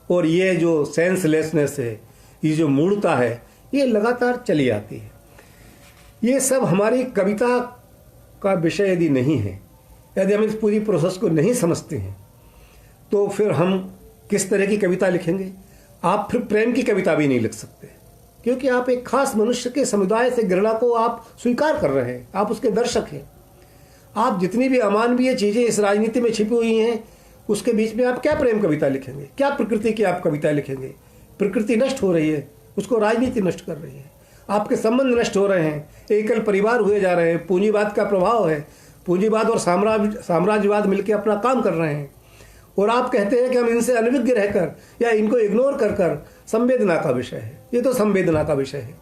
और ये जो सेंसलेसनेस है, ये जो मूढ़ता है, ये लगातार चली आती है। ये सब हमारी कविता का विषय यदि नहीं है, यदि हम इस पूरी प्रोसेस को नहीं समझते हैं, तो फिर हम किस तरह की कविता लिखेंगे? आप फिर प्रेम की कविता भी नहीं लिख सकते, क्योंकि आप एक खास मनुष्य के समुदाय से घृणा को आप स्वीकार कर रहे हैं, आप उसके दर्शक हैं। आप जितनी भी अमानवीय चीज़ें इस राजनीति में छिपी हुई हैं, उसके बीच में आप क्या प्रेम कविता लिखेंगे? क्या प्रकृति की आप कविता लिखेंगे? प्रकृति नष्ट हो रही है, उसको राजनीति नष्ट कर रही है। आपके संबंध नष्ट हो रहे हैं, एकल परिवार हुए जा रहे हैं, पूंजीवाद का प्रभाव है, पूंजीवाद और साम्राज्यवाद मिलकर अपना काम कर रहे हैं, और आप कहते हैं कि हम इनसे अनभिज्ञ रहकर या इनको इग्नोर कर कर संवेदना का विषय है। ये तो संवेदना का विषय है।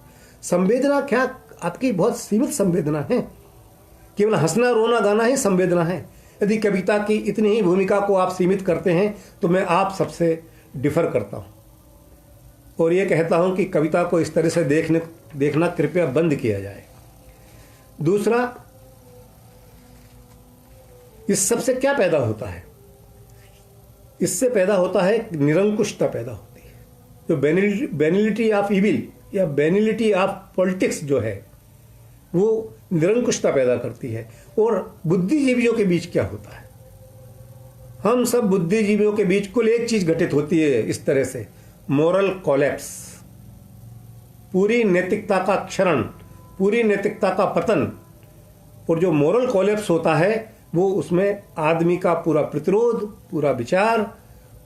संवेदना क्या आपकी बहुत सीमित संवेदना है, केवल हंसना रोना गाना ही संवेदना है। यदि कविता की इतनी ही भूमिका को आप सीमित करते हैं तो मैं आप सबसे डिफर करता हूं और ये कहता हूं कि कविता को इस तरह से देखना कृपया बंद किया जाए। दूसरा, इस सब से क्या पैदा होता है? इससे पैदा होता है निरंकुशता पैदा होती है, जो बेनिलिटी ऑफ इविल या बेनिलिटी ऑफ पॉलिटिक्स जो है वो निरंकुशता पैदा करती है। और बुद्धिजीवियों के बीच क्या होता है? हम सब बुद्धिजीवियों के बीच कुल एक चीज घटित होती है इस तरह से, मोरल कोलैप्स, पूरी नैतिकता का क्षरण, पूरी नैतिकता का पतन। और जो मोरल कोलैप्स होता है वो उसमें आदमी का पूरा प्रतिरोध, पूरा विचार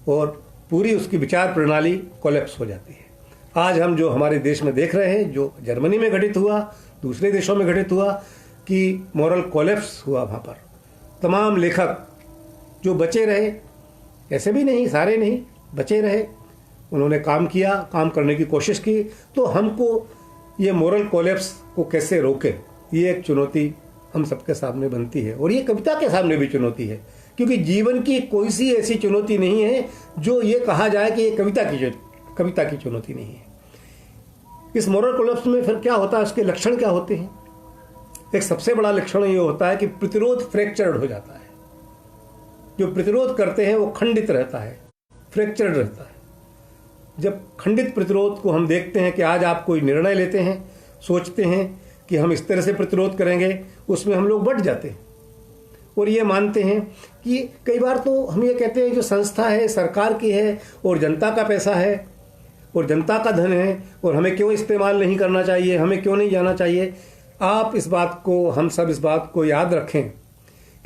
और पूरी उसकी विचार प्रणाली कोलैप्स हो जाती है। आज हम जो हमारे देश में देख रहे हैं, जो जर्मनी में घटित हुआ, दूसरे देशों में घटित हुआ कि मोरल कोलैप्स हुआ, वहाँ पर तमाम लेखक जो बचे रहे, ऐसे भी नहीं सारे नहीं, बचे रहे, उन्होंने काम किया, काम करने की कोशिश की। तो हमको ये मोरल कोलैप्स को कैसे रोके, ये एक चुनौती हम सबके सामने बनती है और ये कविता के सामने भी चुनौती है, क्योंकि जीवन की कोई सी ऐसी चुनौती नहीं है जो ये कहा जाए कि ये कविता की चुनौती नहीं है। इस मोरल कोलैप्स में फिर क्या होता है, उसके लक्षण क्या होते हैं? एक सबसे बड़ा लक्षण ये होता है कि प्रतिरोध फ्रैक्चर्ड हो जाता है। जो प्रतिरोध करते हैं वो खंडित रहता है, फ्रैक्चर्ड रहता है। जब खंडित प्रतिरोध को हम देखते हैं कि आज आप कोई निर्णय लेते हैं, सोचते हैं कि हम इस तरह से प्रतिरोध करेंगे, उसमें हम लोग बट जाते हैं और ये मानते हैं कि कई बार तो हम ये कहते हैं जो संस्था है सरकार की है और जनता का पैसा है और जनता का धन है और हमें क्यों इस्तेमाल नहीं करना चाहिए, हमें क्यों नहीं जाना चाहिए। आप इस बात को, हम सब इस बात को याद रखें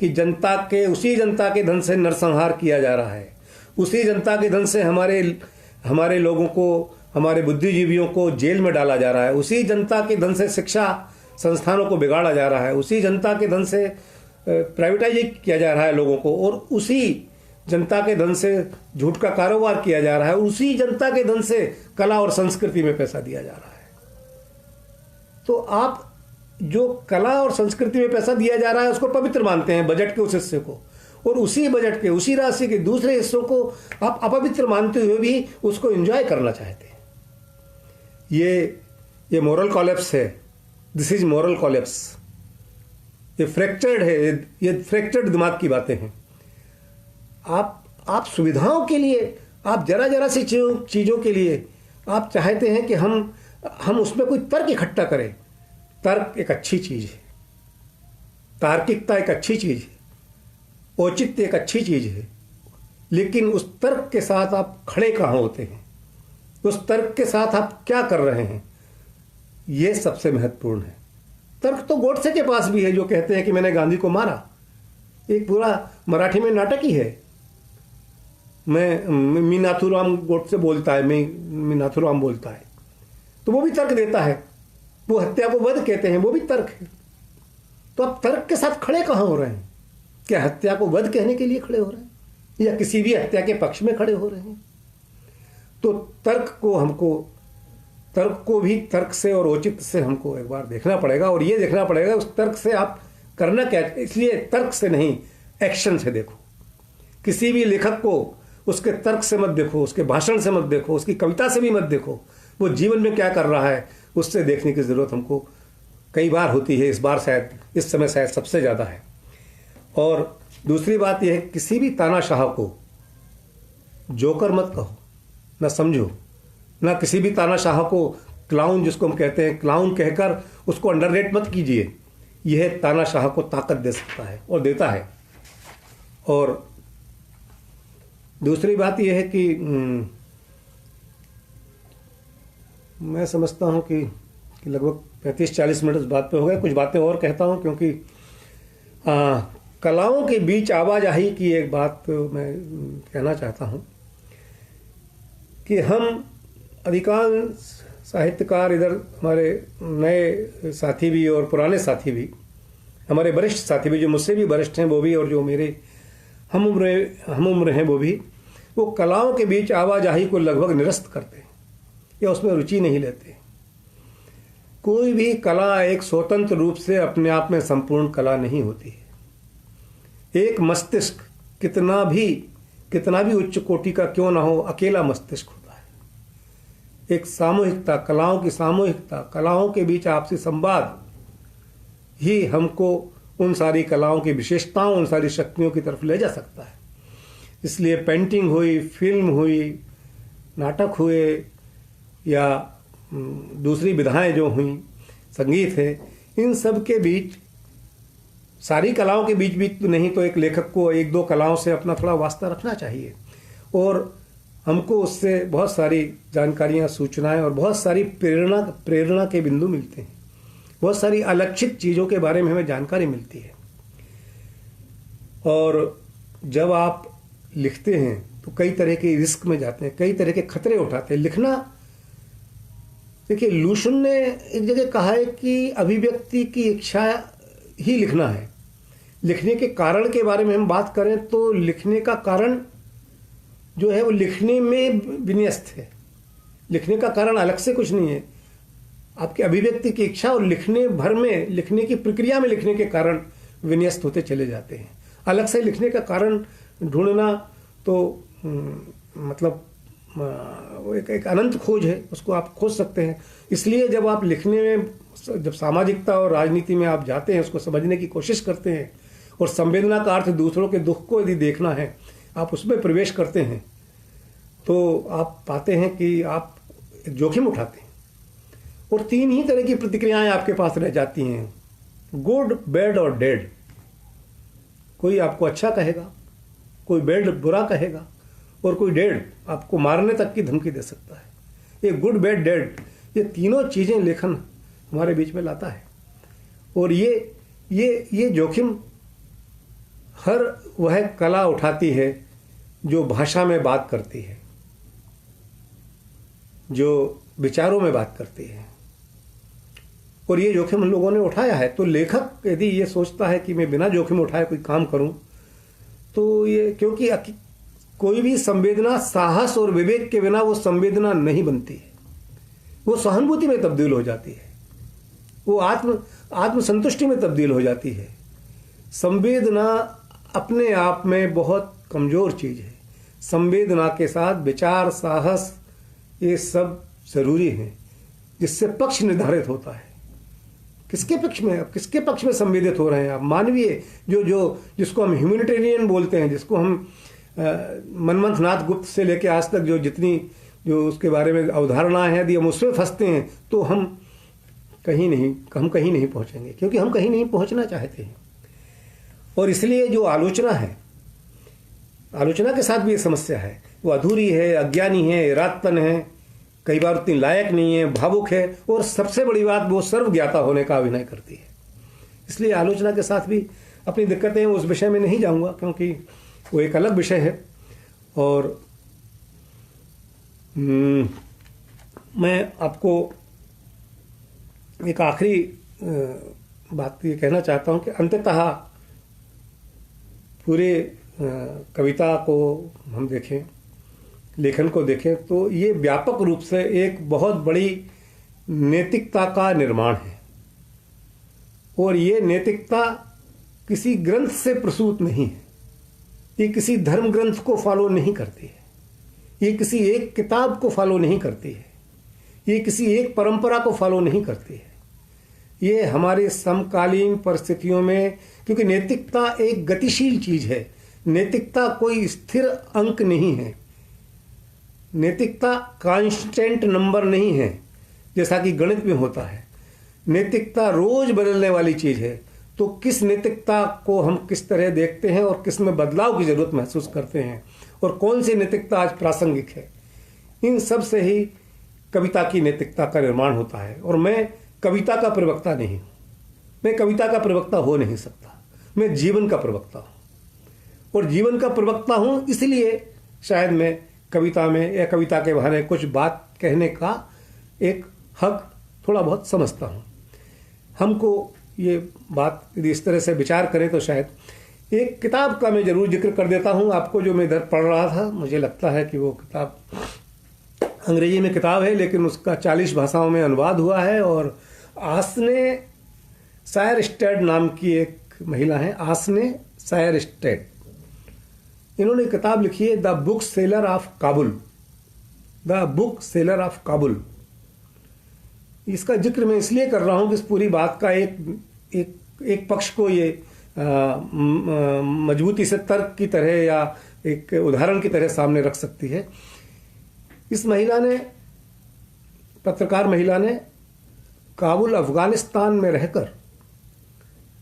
कि उसी जनता के धन से नरसंहार किया जा रहा है, उसी जनता के धन से हमारे लोगों को, हमारे बुद्धिजीवियों को जेल में डाला जा रहा है, उसी जनता के धन से शिक्षा संस्थानों को बिगाड़ा जा रहा है, उसी जनता के धन से प्राइवेटाइज किया जा रहा है लोगों को, और उसी जनता के धन से झूठ का कारोबार किया जा रहा है, उसी जनता के धन से कला और संस्कृति में पैसा दिया जा रहा है। तो आप जो कला और संस्कृति में पैसा दिया जा रहा है उसको पवित्र मानते हैं, बजट के उस हिस्से को, और उसी बजट के, उसी राशि के दूसरे हिस्सों को आप अपवित्र मानते हुए भी उसको एंजॉय करना चाहते हैं। ये मोरल कोलैप्स है। This is moral collapse. ये फ्रैक्चर्ड है, ये फ्रैक्चर्ड दिमाग की बातें हैं। आप सुविधाओं के लिए, आप जरा सी चीज़ों के लिए आप चाहते हैं कि हम उसमें कोई तर्क इकट्ठा करें। तर्क एक अच्छी चीज़ है, तार्किकता एक अच्छी चीज़ है, औचित्य एक अच्छी चीज़ है, लेकिन उस तर्क के साथ आप खड़े कहाँ होते हैं, उस तर्क के साथ आप क्या कर रहे हैं, ये सबसे महत्वपूर्ण है। तर्क तो गोडसे के पास भी है, जो कहते हैं कि मैंने गांधी को मारा। एक पूरा मराठी में नाटक ही है। मी नाथूराम गोडसे बोलता है, मी नाथूराम बोलता है, तो वो भी तर्क देता है। वो हत्या को वध कहते हैं, वो भी तर्क है। तो आप तर्क के साथ खड़े कहाँ हो रहे हैं? क्या हत्या को वध कहने के लिए खड़े हो रहे हैं या किसी भी हत्या के पक्ष में खड़े हो रहे हैं? तो तर्क को भी तर्क से और औचित्य से हमको एक बार देखना पड़ेगा, और ये देखना पड़ेगा उस तर्क से आप करना क्या। इसलिए तर्क से नहीं, एक्शन से देखो। किसी भी लेखक को उसके तर्क से मत देखो, उसके भाषण से मत देखो, उसकी कविता से भी मत देखो, वो जीवन में क्या कर रहा है उससे देखने की जरूरत हमको कई बार होती है। इस समय शायद सबसे ज्यादा है। और दूसरी बात यह है, किसी भी तानाशाह को जोकर मत कहो, ना समझो, ना किसी भी तानाशाह को क्लाउन, जिसको हम कहते हैं क्लाउन, कहकर उसको अंडररेट मत कीजिए। यह तानाशाह को ताकत दे सकता है और देता है। और दूसरी बात यह है कि मैं समझता हूं कि लगभग 35-40 मिनट इस बात पे हो गए। कुछ बातें और कहता हूं, क्योंकि कलाओं के बीच आवाजाही की एक बात मैं कहना चाहता हूं कि हम अधिकांश साहित्यकार इधर हमारे नए साथी भी और पुराने साथी भी, हमारे वरिष्ठ साथी भी, जो मुझसे भी वरिष्ठ हैं वो भी, और जो मेरे हम उम्र हैं वो भी, वो कलाओं के बीच आवाजाही को लगभग निरस्त करते हैं या उसमें रुचि नहीं लेते। कोई भी कला एक स्वतंत्र रूप से अपने आप में संपूर्ण कला नहीं होती है। एक मस्तिष्क कितना भी उच्च कोटि का क्यों ना हो, अकेला मस्तिष्क होता है। एक सामूहिकता, कलाओं की सामूहिकता, कलाओं के बीच आपसी संवाद ही हमको उन सारी कलाओं की विशेषताओं, उन सारी शक्तियों की तरफ ले जा सकता है। इसलिए पेंटिंग हुई, फिल्म हुई, नाटक हुए या दूसरी विधाएं जो हुई, संगीत है, इन सब के बीच, सारी कलाओं के बीच भी नहीं तो एक लेखक को एक दो कलाओं से अपना थोड़ा वास्ता रखना चाहिए, और हमको उससे बहुत सारी जानकारियां, सूचनाएं और बहुत सारी प्रेरणा के बिंदु मिलते हैं। बहुत सारी अलक्षित चीज़ों के बारे में हमें जानकारी मिलती है। और जब आप लिखते हैं तो कई तरह के रिस्क में जाते हैं, कई तरह के खतरे उठाते हैं। लिखना, देखिए, लूशन ने एक जगह कहा है कि अभिव्यक्ति की इच्छा ही लिखना है। लिखने के कारण के बारे में हम बात करें तो लिखने का कारण जो है वो लिखने में विन्यस्त है। लिखने का कारण अलग से कुछ नहीं है, आपकी अभिव्यक्ति की इच्छा और लिखने भर में, लिखने की प्रक्रिया में लिखने के कारण विन्यस्त होते चले जाते हैं। अलग से लिखने का कारण ढूंढना तो मतलब एक अनंत खोज है, उसको आप खोज सकते हैं। इसलिए जब आप लिखने में, जब सामाजिकता और राजनीति में आप जाते हैं, उसको समझने की कोशिश करते हैं और संवेदना का अर्थ दूसरों के दुख को यदि देखना है, आप उसमें प्रवेश करते हैं, तो आप पाते हैं कि आप एक जोखिम उठाते हैं और तीन ही तरह की प्रतिक्रियाएं आपके पास रह जाती हैं, गुड, बैड और डेड। कोई आपको अच्छा कहेगा, कोई बैड बुरा कहेगा, और कोई डेड आपको मारने तक की धमकी दे सकता है। ये गुड, बैड, डेड, ये तीनों चीज़ें लेखन हमारे बीच में लाता है। और ये जोखिम हर वह कला उठाती है जो भाषा में बात करती है, जो विचारों में बात करती है, और ये जोखिम हम लोगों ने उठाया है। तो लेखक यदि ये सोचता है कि मैं बिना जोखिम उठाए कोई काम करूं, तो ये, क्योंकि कोई भी संवेदना साहस और विवेक के बिना वो संवेदना नहीं बनती है, वो सहानुभूति में तब्दील हो जाती है, वो आत्मसंतुष्टि में तब्दील हो जाती है। संवेदना अपने आप में बहुत कमजोर चीज है। संवेदना के साथ विचार, साहस, ये सब जरूरी है, जिससे पक्ष निर्धारित होता है। किसके पक्ष में संवेदित हो रहे हैं आप? मानवीय, जिसको हम ह्यूमैनिटेरियन बोलते हैं, जिसको हम मनमंथ नाथ गुप्त से लेके आज तक जो उसके बारे में अवधारणाएं हैं, यदि हम उसमें फंसते हैं तो हम कहीं नहीं पहुंचेंगे, क्योंकि हम कहीं नहीं पहुंचना चाहते हैं। और इसलिए जो आलोचना है, आलोचना के साथ भी ये समस्या है, वो अधूरी है, अज्ञानी है, इरादतन है, कई बार उतनी लायक नहीं है, भावुक है, और सबसे बड़ी बात, वो सर्वज्ञाता होने का अभिनय करती है। इसलिए आलोचना के साथ भी अपनी दिक्कतें, उस विषय में नहीं जाऊंगा क्योंकि वो एक अलग विषय है। और मैं आपको एक आखिरी बात ये कहना चाहता हूँ कि अंततः पूरे कविता को हम देखें, लेखन को देखें, तो ये व्यापक रूप से एक बहुत बड़ी नैतिकता का निर्माण है। और ये नैतिकता किसी ग्रंथ से प्रसूत नहीं है, ये किसी धर्म ग्रंथ को फॉलो नहीं करती है, ये किसी एक किताब को फॉलो नहीं करती है, ये किसी एक परंपरा को फॉलो नहीं करती है। ये हमारे समकालीन परिस्थितियों में, क्योंकि नैतिकता एक गतिशील चीज है, नैतिकता कोई स्थिर अंक नहीं है, नैतिकता कांस्टेंट नंबर नहीं है जैसा कि गणित में होता है। नैतिकता रोज बदलने वाली चीज है। तो किस नैतिकता को हम किस तरह देखते हैं और किस में बदलाव की जरूरत महसूस करते हैं, और कौन सी नैतिकता आज प्रासंगिक है, इन सब से ही कविता की नैतिकता का निर्माण होता है। और मैं कविता का प्रवक्ता नहीं हूं, मैं कविता का प्रवक्ता हो नहीं सकता, मैं जीवन का प्रवक्ता हूं। और जीवन का प्रवक्ता हूं इसलिए शायद मैं कविता में या कविता के बहाने कुछ बात कहने का एक हक थोड़ा बहुत समझता हूँ। हमको ये बात यदि इस तरह से विचार करें तो शायद एक किताब का मैं ज़रूर जिक्र कर देता हूँ आपको, जो मैं इधर पढ़ रहा था। मुझे लगता है कि वो किताब अंग्रेजी में किताब है, लेकिन उसका 40 भाषाओं में अनुवाद हुआ है। और आस्ने सायरस्टेड नाम की एक महिला है, आस्ने सायरस्टेड। इन्होंने किताब लिखी है the book seller of Kabul, the book seller of Kabul. इसका जिक्र मैं इसलिए कर रहा हूँ कि इस पूरी बात का एक पक्ष को ये मजबूती से तर्क की तरह या एक उदाहरण की तरह सामने रख सकती है। इस महिला ने, पत्रकार महिला ने, काबुल अफगानिस्तान में रहकर,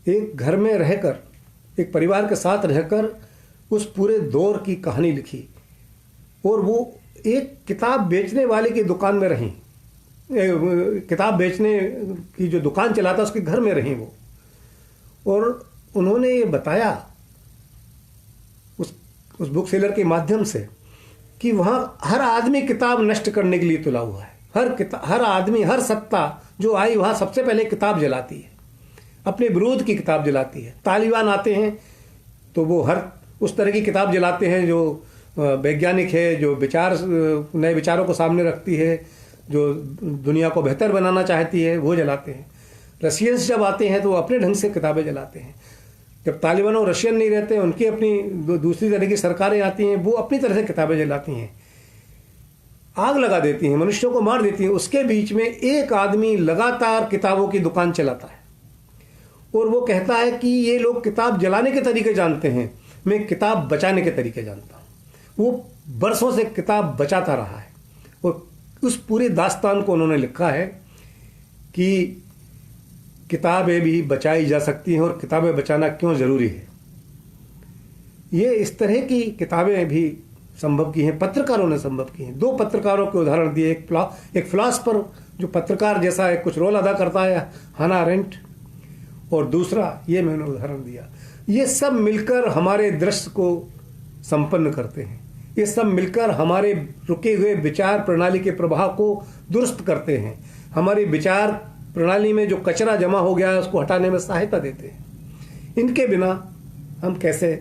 एक घर में रहकर, एक परिवार के साथ रहकर उस पूरे दौर की कहानी लिखी। और वो एक किताब बेचने वाले की दुकान में रहीं, किताब बेचने की जो दुकान चलाता उसके घर में रहीं वो। और उन्होंने ये बताया उस बुक सेलर के माध्यम से कि वहाँ हर आदमी किताब नष्ट करने के लिए तुला हुआ है। हर आदमी, हर सत्ता जो आई वहाँ सबसे पहले किताब जलाती है, अपने विरोध की किताब जलाती है। तालिबान आते हैं तो वो हर उस तरह की किताब जलाते हैं जो वैज्ञानिक है, जो नए विचारों को सामने रखती है, जो दुनिया को बेहतर बनाना चाहती है, वो जलाते हैं। रशियंस जब आते हैं तो वो अपने ढंग से किताबें जलाते हैं। जब तालिबान और रशियन नहीं रहते, उनकी अपनी दूसरी तरह की सरकारें आती हैं, वो अपनी तरह से किताबें जलाती हैं, आग लगा देती हैं, मनुष्यों को मार देती हैं। उसके बीच में एक आदमी लगातार किताबों की दुकान चलाता है और वो कहता है कि ये लोग किताब जलाने के तरीके जानते हैं, मैं किताब बचाने के तरीके जानता हूँ। वो बरसों से किताब बचाता रहा है और उस पूरे दास्तान को उन्होंने लिखा है कि किताबें भी बचाई जा सकती हैं और किताबें बचाना क्यों ज़रूरी है। ये इस तरह की किताबें भी संभव की हैं, पत्रकारों ने संभव की हैं। 2 पत्रकारों के उदाहरण दिए, एक फिलॉसफर जो पत्रकार जैसा है, कुछ रोल अदा करता है, हाना अरेंट, और दूसरा ये मैंने उदाहरण दिया। ये सब मिलकर हमारे दृश्य को संपन्न करते हैं। ये सब मिलकर हमारे रुके हुए विचार प्रणाली के प्रभाव को दुरुस्त करते हैं। हमारी विचार प्रणाली में जो कचरा जमा हो गया है उसको हटाने में सहायता देते हैं। इनके बिना हम कैसे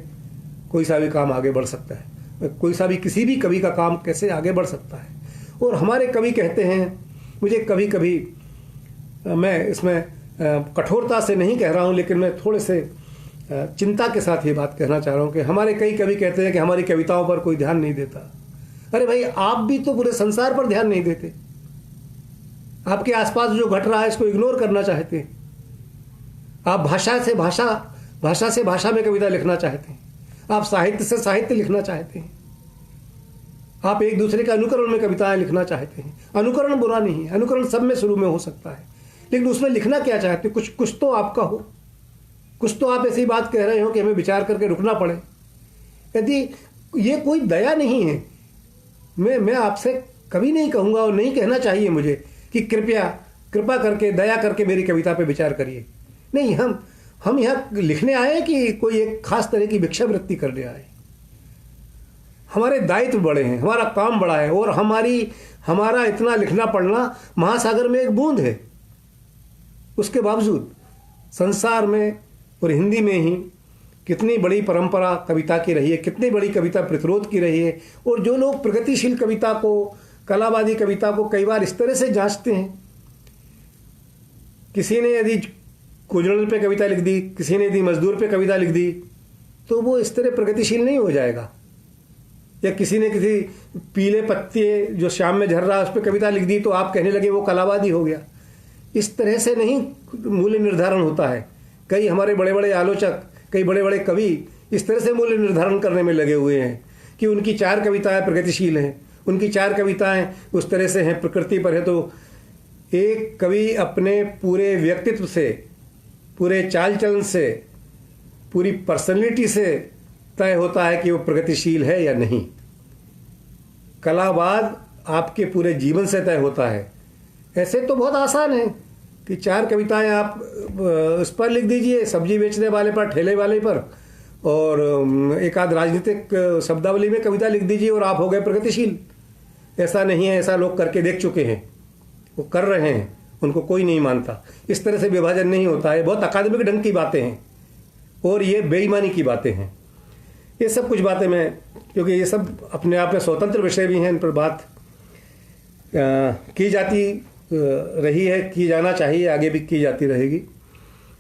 कोई सा भी काम आगे बढ़ सकता है, कोई सा भी किसी भी कवि का काम कैसे आगे बढ़ सकता है। और हमारे कवि कहते हैं, मुझे कभी कभी, मैं इसमें कठोरता से नहीं कह रहा हूँ, लेकिन मैं थोड़े से चिंता के साथ ये बात कहना चाह रहा हूँ कि हमारे कई कवि कहते हैं कि हमारी कविताओं पर कोई ध्यान नहीं देता। अरे भाई, आप भी तो पूरे संसार पर ध्यान नहीं देते। आपके आसपास जो घट रहा है इसको इग्नोर करना चाहते हैं। आप भाषा से भाषा में कविता लिखना चाहते हैं। आप साहित्य से साहित्य लिखना चाहते हैं। आप एक दूसरे के अनुकरण में कविताएं लिखना चाहते हैं। अनुकरण बुरा नहीं है, अनुकरण सब में शुरू में हो सकता है, लेकिन उसमें लिखना क्या चाहते हैं? कुछ तो आपका हो, कुछ तो आप ऐसी बात कह रहे हो कि हमें विचार करके रुकना पड़े। यदि ये कोई दया नहीं है, मैं आपसे कभी नहीं कहूँगा और नहीं कहना चाहिए मुझे कि कृपा करके, दया करके मेरी कविता पे विचार करिए। नहीं, हम यहाँ लिखने आए कि कोई एक खास तरह की भिक्षावृत्ति करने आए। हमारे दायित्व बड़े हैं, हमारा काम बड़ा है, और हमारा इतना लिखना पढ़ना महासागर में एक बूंद है। उसके बावजूद संसार में और हिंदी में ही कितनी बड़ी परंपरा कविता की रही है, कितनी बड़ी कविता प्रतिरोध की रही है। और जो लोग प्रगतिशील कविता को, कलावादी कविता को कई बार इस तरह से जांचते हैं, किसी ने यदि कुजड़ल पे कविता लिख दी, किसी ने यदि मजदूर पे कविता लिख दी, तो वो इस तरह प्रगतिशील नहीं हो जाएगा। या किसी ने किसी पीले पत्ते जो शाम में झर रहा है उस पर कविता लिख दी तो आप कहने लगे वो कलावादी हो गया। इस तरह से नहीं मूल्य निर्धारण होता है। कई हमारे बड़े बड़े आलोचक, कई बड़े बड़े कवि इस तरह से मूल्य निर्धारण करने में लगे हुए हैं कि उनकी 4 कविताएं प्रगतिशील हैं, उनकी 4 कविताएं उस तरह से हैं, प्रकृति पर है। तो एक कवि अपने पूरे व्यक्तित्व से, पूरे चाल चलन से, पूरी पर्सनैलिटी से तय होता है कि वो प्रगतिशील है या नहीं। कलावाद आपके पूरे जीवन से तय होता है। ऐसे तो बहुत आसान है कि 4 कविताएं आप उस पर लिख दीजिए, सब्जी बेचने वाले पर, ठेले वाले पर, और एक आध राजनीतिक शब्दावली में कविता लिख दीजिए और आप हो गए प्रगतिशील। ऐसा नहीं है, ऐसा लोग करके देख चुके हैं। वो कर रहे हैं उनको कोई नहीं मानता। इस तरह से विभाजन नहीं होता है, बहुत अकादमिक ढंग की बातें हैं और ये बेईमानी की बातें हैं। ये सब कुछ बातें मैं, क्योंकि ये सब अपने आप में स्वतंत्र विषय भी हैं, इन पर बात की जाती रही है, की जाना चाहिए, आगे भी की जाती रहेगी।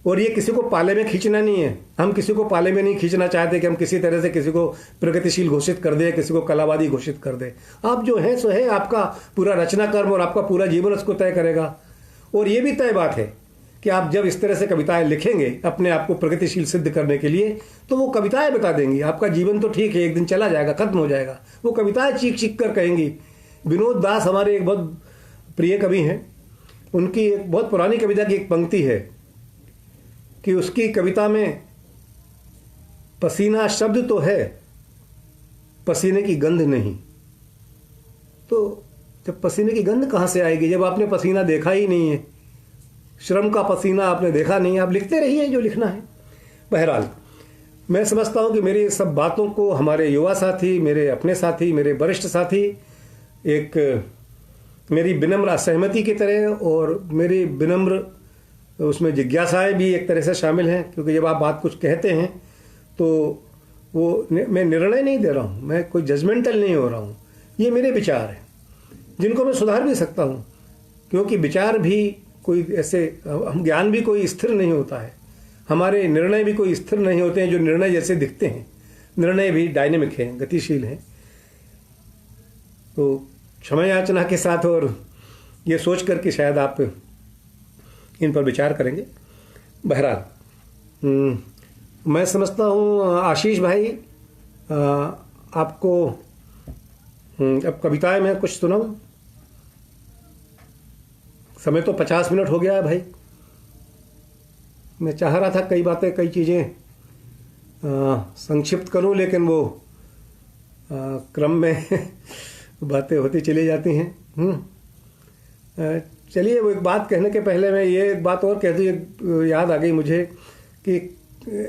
और ये किसी को पाले में खींचना नहीं है, हम किसी को पाले में नहीं खींचना चाहते कि हम किसी तरह से किसी को प्रगतिशील घोषित कर दें, किसी को कलावादी घोषित कर दें। आप जो हैं सो है, आपका पूरा रचना कर्म और आपका पूरा जीवन उसको तय करेगा। और ये भी तय बात है कि आप जब इस तरह से कविताएं लिखेंगे अपने आप को प्रगतिशील सिद्ध करने के लिए, तो वो कविताएं बता देंगी। आपका जीवन तो ठीक है, एक दिन चला जाएगा, खत्म हो जाएगा, वो कविताएं चीख चीख कर कहेंगी। विनोद दास हमारे एक बहुत प्रिय कवि हैं, उनकी एक बहुत पुरानी कविता की एक पंक्ति है कि उसकी कविता में पसीना शब्द तो है, पसीने की गंध नहीं। तो जब पसीने की गंध कहाँ से आएगी जब आपने पसीना देखा ही नहीं है, श्रम का पसीना आपने देखा नहीं, आप लिखते रहिए जो लिखना है। बहरहाल मैं समझता हूँ कि मेरी सब बातों को हमारे युवा साथी, मेरे अपने साथी, मेरे वरिष्ठ साथी एक मेरी विनम्र असहमति की तरह और मेरी विनम्र उसमें जिज्ञासाएं भी एक तरह से शामिल हैं, क्योंकि जब आप बात कुछ कहते हैं तो वो मैं निर्णय नहीं दे रहा हूँ, मैं कोई जजमेंटल नहीं हो रहा हूँ, ये मेरे विचार हैं जिनको मैं सुधार भी सकता हूँ। क्योंकि विचार भी कोई ऐसे, हम ज्ञान भी कोई स्थिर नहीं होता है, हमारे निर्णय भी कोई स्थिर नहीं होते हैं जो निर्णय जैसे दिखते हैं। निर्णय भी डायनेमिक हैं, गतिशील हैं। तो क्षमा याचना के साथ और ये सोच कर कि शायद आप इन पर विचार करेंगे। बहरहाल मैं समझता हूँ आशीष भाई आपको अब कविताएं मैं कुछ सुनाऊं। समय तो 50 मिनट हो गया है भाई। मैं चाह रहा था कई बातें, कई चीज़ें संक्षिप्त करूं, लेकिन वो क्रम में बातें होती चली जाती हैं। चलिए, वो एक बात कहने के पहले मैं ये एक बात और कह दूँ, याद आ गई मुझे कि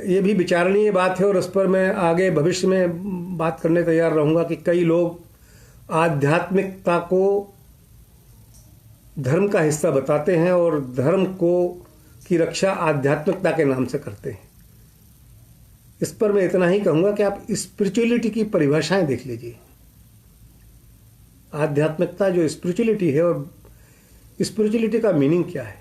ये भी विचारणीय बात है और उस पर मैं आगे भविष्य में बात करने तैयार रहूँगा कि कई लोग आध्यात्मिकता को धर्म का हिस्सा बताते हैं और धर्म को की रक्षा आध्यात्मिकता के नाम से करते हैं। इस पर मैं इतना ही कहूँगा कि आप स्पिरिचुअलिटी की परिभाषाएं देख लीजिए। आध्यात्मिकता जो स्पिरिचुअलिटी है और स्पिरिचुअलिटी का मीनिंग क्या है।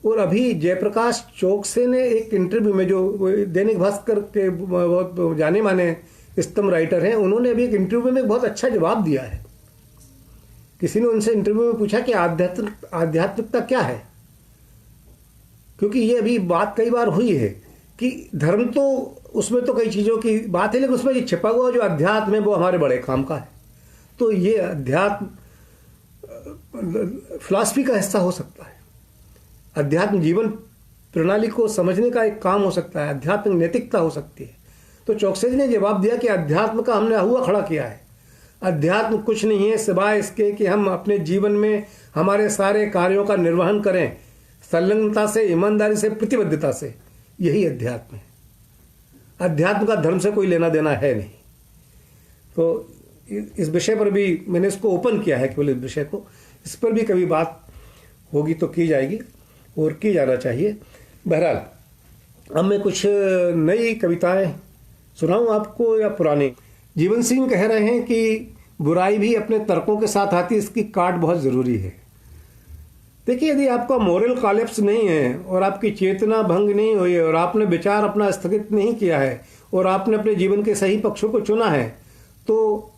और अभी जयप्रकाश चौकसे ने एक इंटरव्यू में, जो दैनिक भास्कर के बहुत जाने माने स्तंभ राइटर हैं, उन्होंने अभी एक इंटरव्यू में बहुत अच्छा जवाब दिया है। किसी ने उनसे इंटरव्यू में पूछा कि आध्यात्मिकता क्या है, क्योंकि ये अभी बात कई बार हुई है कि धर्म तो उसमें तो कई चीज़ों की बात है, लेकिन उसमें ये छिपा हुआ जो अध्यात्म है वो हमारे बड़े काम का है। तो ये अध्यात्म फिलॉसफी का हिस्सा हो सकता है, अध्यात्म जीवन प्रणाली को समझने का एक काम हो सकता है, अध्यात्मिक नैतिकता हो सकती है। तो चौकसे जी ने जवाब दिया कि अध्यात्म का हमने हुआ खड़ा किया है। अध्यात्म कुछ नहीं है सिवाय इसके कि हम अपने जीवन में हमारे सारे कार्यों का निर्वहन करें संलग्नता से, ईमानदारी से, प्रतिबद्धता से। यही अध्यात्म है। अध्यात्म का धर्म से कोई लेना देना है नहीं। तो इस विषय पर भी मैंने इसको ओपन किया है, केवल इस विषय को, इस पर भी कभी बात होगी तो की जाएगी और की जाना चाहिए। बहरहाल अब मैं कुछ नई कविताएं सुनाऊं आपको या पुरानी। जीवन सिंह कह रहे हैं कि बुराई भी अपने तर्कों के साथ आती है, इसकी काट बहुत ज़रूरी है। देखिए, यदि आपका मोरल कॉलेप्स नहीं है और आपकी चेतना भंग नहीं हुई है और आपने विचार अपना स्थगित नहीं किया है और आपने अपने जीवन के सही पक्षों को चुना है, तो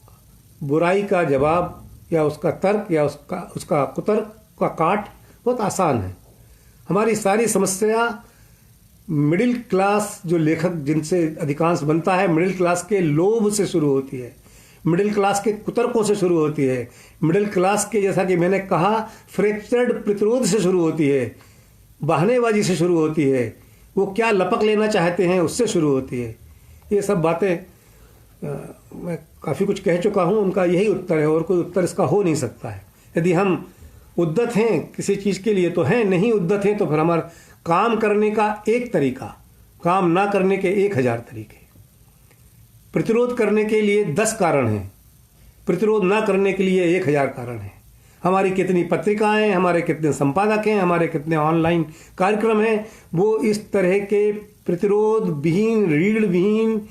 बुराई का जवाब या उसका तर्क या उसका कुतर्क का काट बहुत आसान है। हमारी सारी समस्या मिडिल क्लास जो लेखक जिनसे अधिकांश बनता है, मिडिल क्लास के लोभ से शुरू होती है, मिडिल क्लास के कुतर्कों से शुरू होती है, मिडिल क्लास के, जैसा कि मैंने कहा, फ्रैक्चर्ड प्रतिरोध से शुरू होती है, बहानेबाजी से शुरू होती है, वो क्या लपक लेना चाहते हैं उससे शुरू होती है। ये सब बातें मैं काफ़ी कुछ कह चुका हूँ, उनका यही उत्तर है और कोई उत्तर इसका हो नहीं सकता है। यदि हम उद्यत हैं किसी चीज़ के लिए तो हैं, नहीं उद्यत हैं तो फिर हमारा काम करने का एक तरीका, काम ना करने के 1000 तरीके। प्रतिरोध करने के लिए 10 कारण हैं, प्रतिरोध ना करने के लिए 1000 कारण हैं। हमारी कितनी पत्रिकाएं, हमारे कितने संपादक हैं, हमारे कितने ऑनलाइन कार्यक्रम हैं, वो इस तरह के प्रतिरोध विहीन, रीढ़ विहीन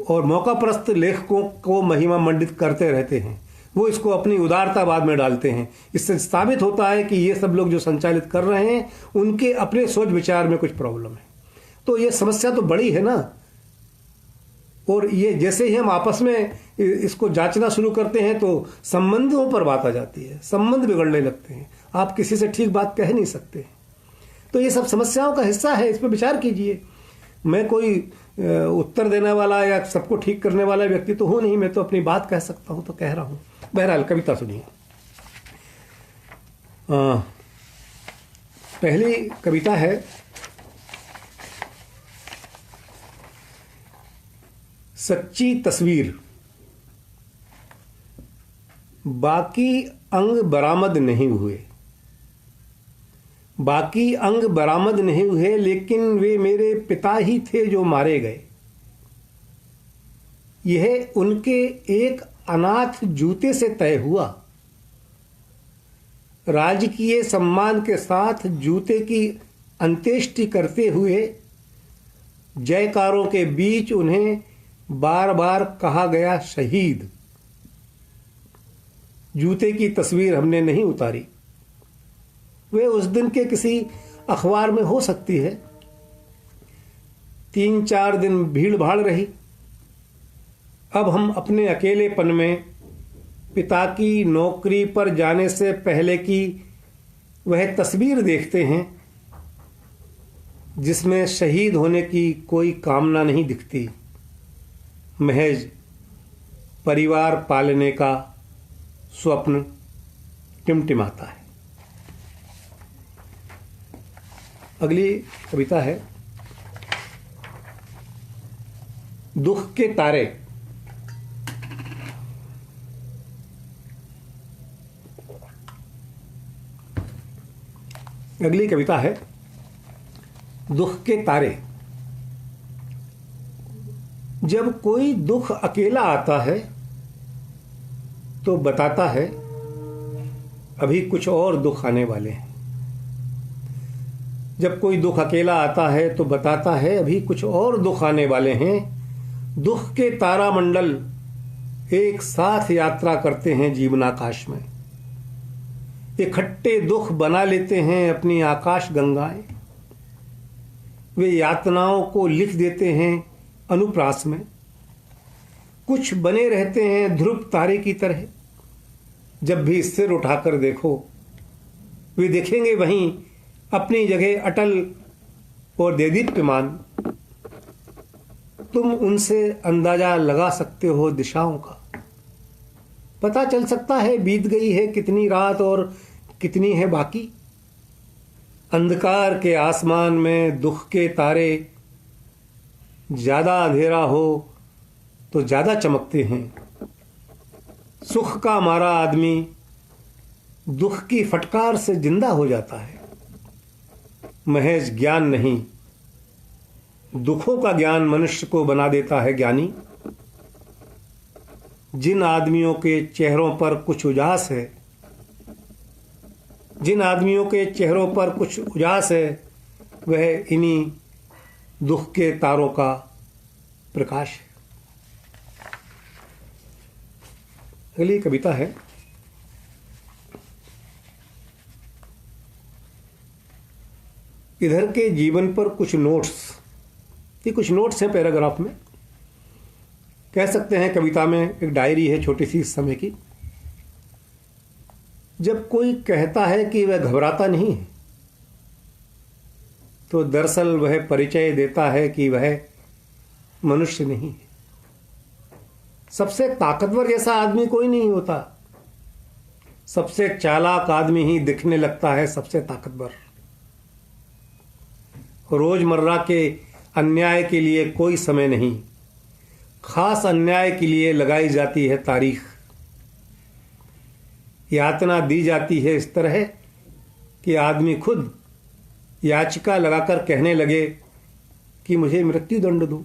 और मौकाप्रस्त लेखकों को महिमा मंडित करते रहते हैं। वो इसको अपनी उदारतावाद में डालते हैं। इससे साबित होता है कि ये सब लोग जो संचालित कर रहे हैं उनके अपने सोच विचार में कुछ प्रॉब्लम है। तो ये समस्या तो बड़ी है ना। और ये जैसे ही हम आपस में इसको जांचना शुरू करते हैं तो संबंधों पर बात आ जाती है, संबंध बिगड़ने लगते हैं, आप किसी से ठीक बात कह नहीं सकते। तो ये सब समस्याओं का हिस्सा है, इस पर विचार कीजिए। मैं कोई उत्तर देने वाला या सबको ठीक करने वाला व्यक्ति तो हूं नहीं, मैं तो अपनी बात कह सकता हूं तो कह रहा हूं। बहरहाल कविता सुनिए। पहली कविता है सच्ची तस्वीर। बाकी अंग बरामद नहीं हुए, बाकी अंग बरामद नहीं हुए, लेकिन वे मेरे पिता ही थे जो मारे गए। यह उनके एक अनाथ जूते से तय हुआ। राजकीय सम्मान के साथ जूते की अंत्येष्टि करते हुए जयकारों के बीच उन्हें बार बार कहा गया शहीद। जूते की तस्वीर हमने नहीं उतारी, वे उस दिन के किसी अखबार में हो सकती है। 3-4 दिन भीड़ भाड़ रही। अब हम अपने अकेलेपन में पिता की नौकरी पर जाने से पहले की वह तस्वीर देखते हैं जिसमें शहीद होने की कोई कामना नहीं दिखती, महज परिवार पालने का स्वप्न टिमटिमाता है। अगली कविता है दुख के तारे। अगली कविता है दुख के तारे। जब कोई दुख अकेला आता है तो बताता है अभी कुछ और दुख आने वाले हैं। जब कोई दुख अकेला आता है तो बताता है अभी कुछ और दुख आने वाले हैं। दुख के तारामंडल एक साथ यात्रा करते हैं जीवनाकाश में। इकट्ठे दुख बना लेते हैं अपनी आकाश गंगाएं। वे यातनाओं को लिख देते हैं अनुप्रास में। कुछ बने रहते हैं ध्रुव तारे की तरह। जब भी सिर उठाकर देखो वे देखेंगे वहीं अपनी जगह अटल और देदीप्यमान। तुम उनसे अंदाजा लगा सकते हो दिशाओं का। पता चल सकता है बीत गई है कितनी रात और कितनी है बाकी। अंधकार के आसमान में दुख के तारे ज्यादा अंधेरा हो तो ज्यादा चमकते हैं। सुख का मारा आदमी दुख की फटकार से जिंदा हो जाता है। महज ज्ञान नहीं, दुखों का ज्ञान मनुष्य को बना देता है ज्ञानी। जिन आदमियों के चेहरों पर कुछ उजास है, जिन आदमियों के चेहरों पर कुछ उजास है, वह इन्हीं दुख के तारों का प्रकाश है। अगली कविता है इधर के जीवन पर कुछ नोट्स। ये कुछ नोट्स हैं पैराग्राफ में, कह सकते हैं कविता में एक डायरी है छोटी सी इस समय की। जब कोई कहता है कि वह घबराता नहीं है तो दरअसल वह परिचय देता है कि वह मनुष्य नहीं है। सबसे ताकतवर जैसा आदमी कोई नहीं होता, सबसे चालाक आदमी ही दिखने लगता है सबसे ताकतवर। रोजमर्रा के अन्याय के लिए कोई समय नहीं, खास अन्याय के लिए लगाई जाती है तारीख। यातना दी जाती है इस तरह कि आदमी खुद याचिका लगाकर कहने लगे कि मुझे मृत्यु दंड दो।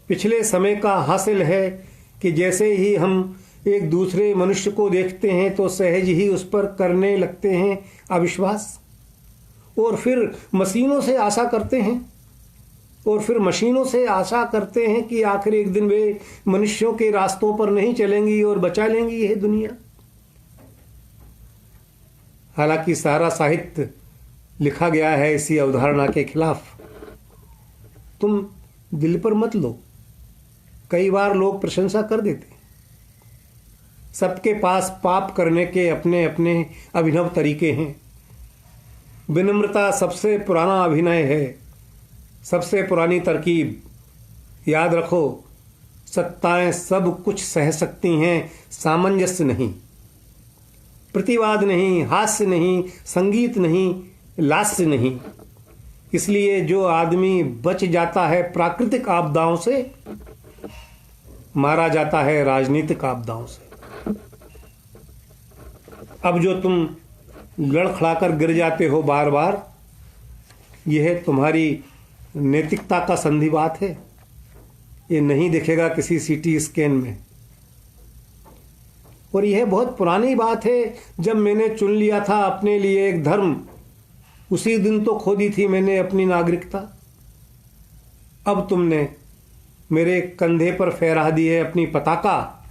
पिछले समय का हासिल है कि जैसे ही हम एक दूसरे मनुष्य को देखते हैं तो सहज ही उस पर करने लगते हैं अविश्वास, और फिर मशीनों से आशा करते हैं कि आखिर एक दिन वे मनुष्यों के रास्तों पर नहीं चलेंगी और बचा लेंगी यह दुनिया। हालांकि सारा साहित्य लिखा गया है इसी अवधारणा के खिलाफ। तुम दिल पर मत लो, कई बार लोग प्रशंसा कर देते। सबके पास पाप करने के अपने अपने अभिनव तरीके हैं। विनम्रता सबसे पुराना अभिनय है, सबसे पुरानी तरकीब। याद रखो, सत्ताएं सब कुछ सह सकती हैं, सामंजस्य नहीं, प्रतिवाद नहीं, हास्य नहीं, संगीत नहीं, लास्य नहीं। इसलिए जो आदमी बच जाता है प्राकृतिक आपदाओं से, मारा जाता है राजनीतिक आपदाओं से। अब जो तुम लड़खड़ाकर गिर जाते हो बार बार, यह तुम्हारी नैतिकता का संधिवात है। ये नहीं दिखेगा किसी सीटी स्कैन में। और यह बहुत पुरानी बात है। जब मैंने चुन लिया था अपने लिए एक धर्म, उसी दिन तो खो दी थी मैंने अपनी नागरिकता। अब तुमने मेरे कंधे पर फहरा दी है अपनी पताका,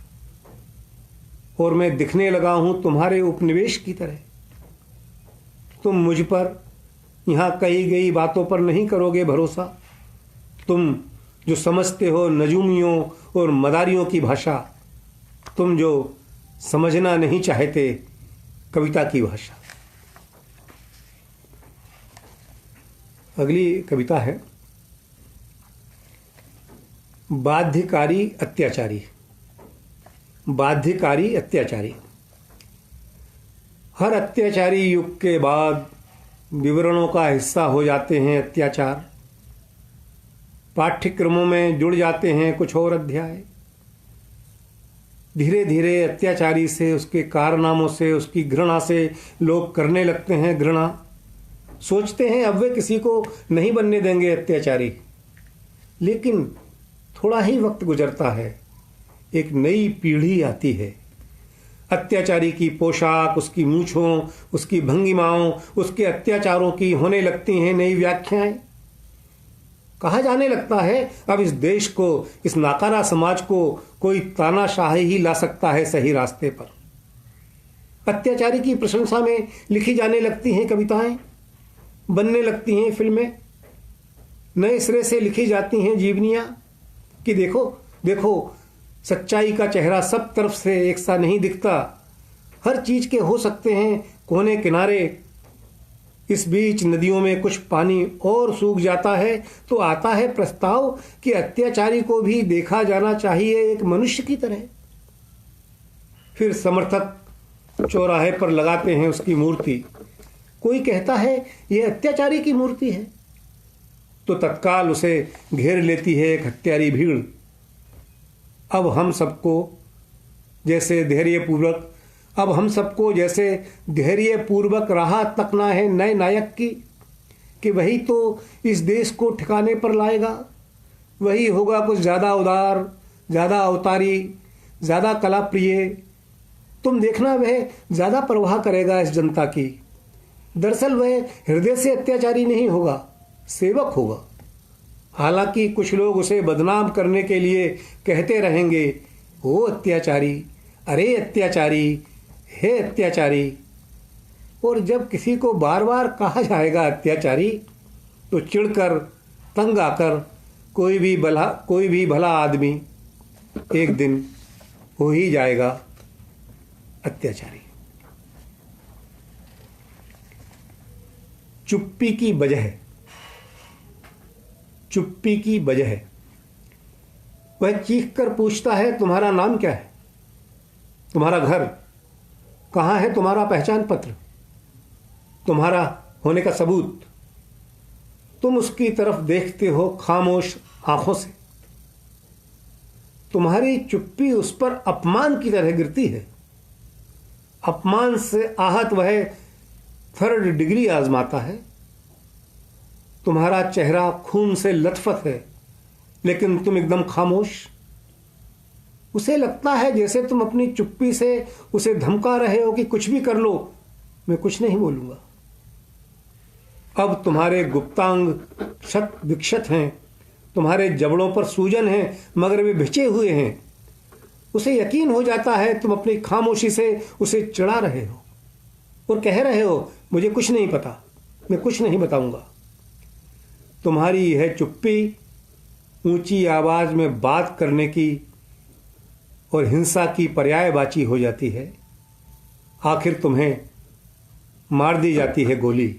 और मैं दिखने लगा हूं तुम्हारे उपनिवेश की तरह। तुम मुझ पर, यहां कही गई बातों पर नहीं करोगे भरोसा। तुम जो समझते हो नजूमियों और मदारियों की भाषा, तुम जो समझना नहीं चाहते कविता की भाषा। अगली कविता है बाध्यकारी अत्याचारी। बाध्यकारी अत्याचारी। हर अत्याचारी युग के बाद विवरणों का हिस्सा हो जाते हैं अत्याचार। पाठ्यक्रमों में जुड़ जाते हैं कुछ और अध्याय। धीरे धीरे अत्याचारी से, उसके कारनामों से, उसकी घृणा से लोग करने लगते हैं घृणा। सोचते हैं अब वे किसी को नहीं बनने देंगे अत्याचारी। लेकिन थोड़ा ही वक्त गुजरता है, एक नई पीढ़ी आती है। अत्याचारी की पोशाक, उसकी मूछों, उसकी भंगिमाओं, उसके अत्याचारों की होने लगती हैं नई व्याख्याएं। कहा जाने लगता है अब इस देश को, इस नाकारा समाज को कोई तानाशाही ही ला सकता है सही रास्ते पर। अत्याचारी की प्रशंसा में लिखी जाने लगती हैं कविताएं, बनने लगती हैं फिल्में, नए सिरे से लिखी जाती हैं जीवनियां कि देखो देखो, सच्चाई का चेहरा सब तरफ से एक सा नहीं दिखता। हर चीज के हो सकते हैं कोने किनारे। इस बीच नदियों में कुछ पानी और सूख जाता है तो आता है प्रस्ताव कि अत्याचारी को भी देखा जाना चाहिए एक मनुष्य की तरह। फिर समर्थक चौराहे पर लगाते हैं उसकी मूर्ति। कोई कहता है यह अत्याचारी की मूर्ति है, तो तत्काल उसे घेर लेती है एक हत्यारी भीड़। अब हम सबको जैसे धैर्यपूर्वक राह तकना है नए नायक की, कि वही तो इस देश को ठिकाने पर लाएगा। वही होगा कुछ ज़्यादा उदार, ज़्यादा अवतारी, ज़्यादा कला प्रिय। तुम देखना, वह ज़्यादा परवाह करेगा इस जनता की। दरअसल वह हृदय से अत्याचारी नहीं होगा, सेवक होगा। हालांकि कुछ लोग उसे बदनाम करने के लिए कहते रहेंगे, ओ अत्याचारी, अरे अत्याचारी, हे अत्याचारी। और जब किसी को बार बार कहा जाएगा अत्याचारी, तो चिढ़कर, तंग आकर कोई भी भला आदमी एक दिन हो ही जाएगा अत्याचारी। चुप्पी की वजह। चुप्पी की वजह। वह चीख कर पूछता है, तुम्हारा नाम क्या है? तुम्हारा घर कहाँ है? तुम्हारा पहचान पत्र, तुम्हारा होने का सबूत। तुम उसकी तरफ देखते हो खामोश आंखों से। तुम्हारी चुप्पी उस पर अपमान की तरह गिरती है। अपमान से आहत वह 3rd डिग्री आजमाता है। तुम्हारा चेहरा खून से लथपथ है, लेकिन तुम एकदम खामोश। उसे लगता है जैसे तुम अपनी चुप्पी से उसे धमका रहे हो कि कुछ भी कर लो, मैं कुछ नहीं बोलूंगा। अब तुम्हारे गुप्तांग क्षत विक्षत हैं, तुम्हारे जबड़ों पर सूजन है, मगर वे भिचे हुए हैं। उसे यकीन हो जाता है तुम अपनी खामोशी से उसे चिढ़ा रहे हो और कह रहे हो मुझे कुछ नहीं पता, मैं कुछ नहीं बताऊंगा। तुम्हारी यह चुप्पी ऊंची आवाज में बात करने की और हिंसा की पर्यायवाची हो जाती है। आखिर तुम्हें मार दी जाती है गोली।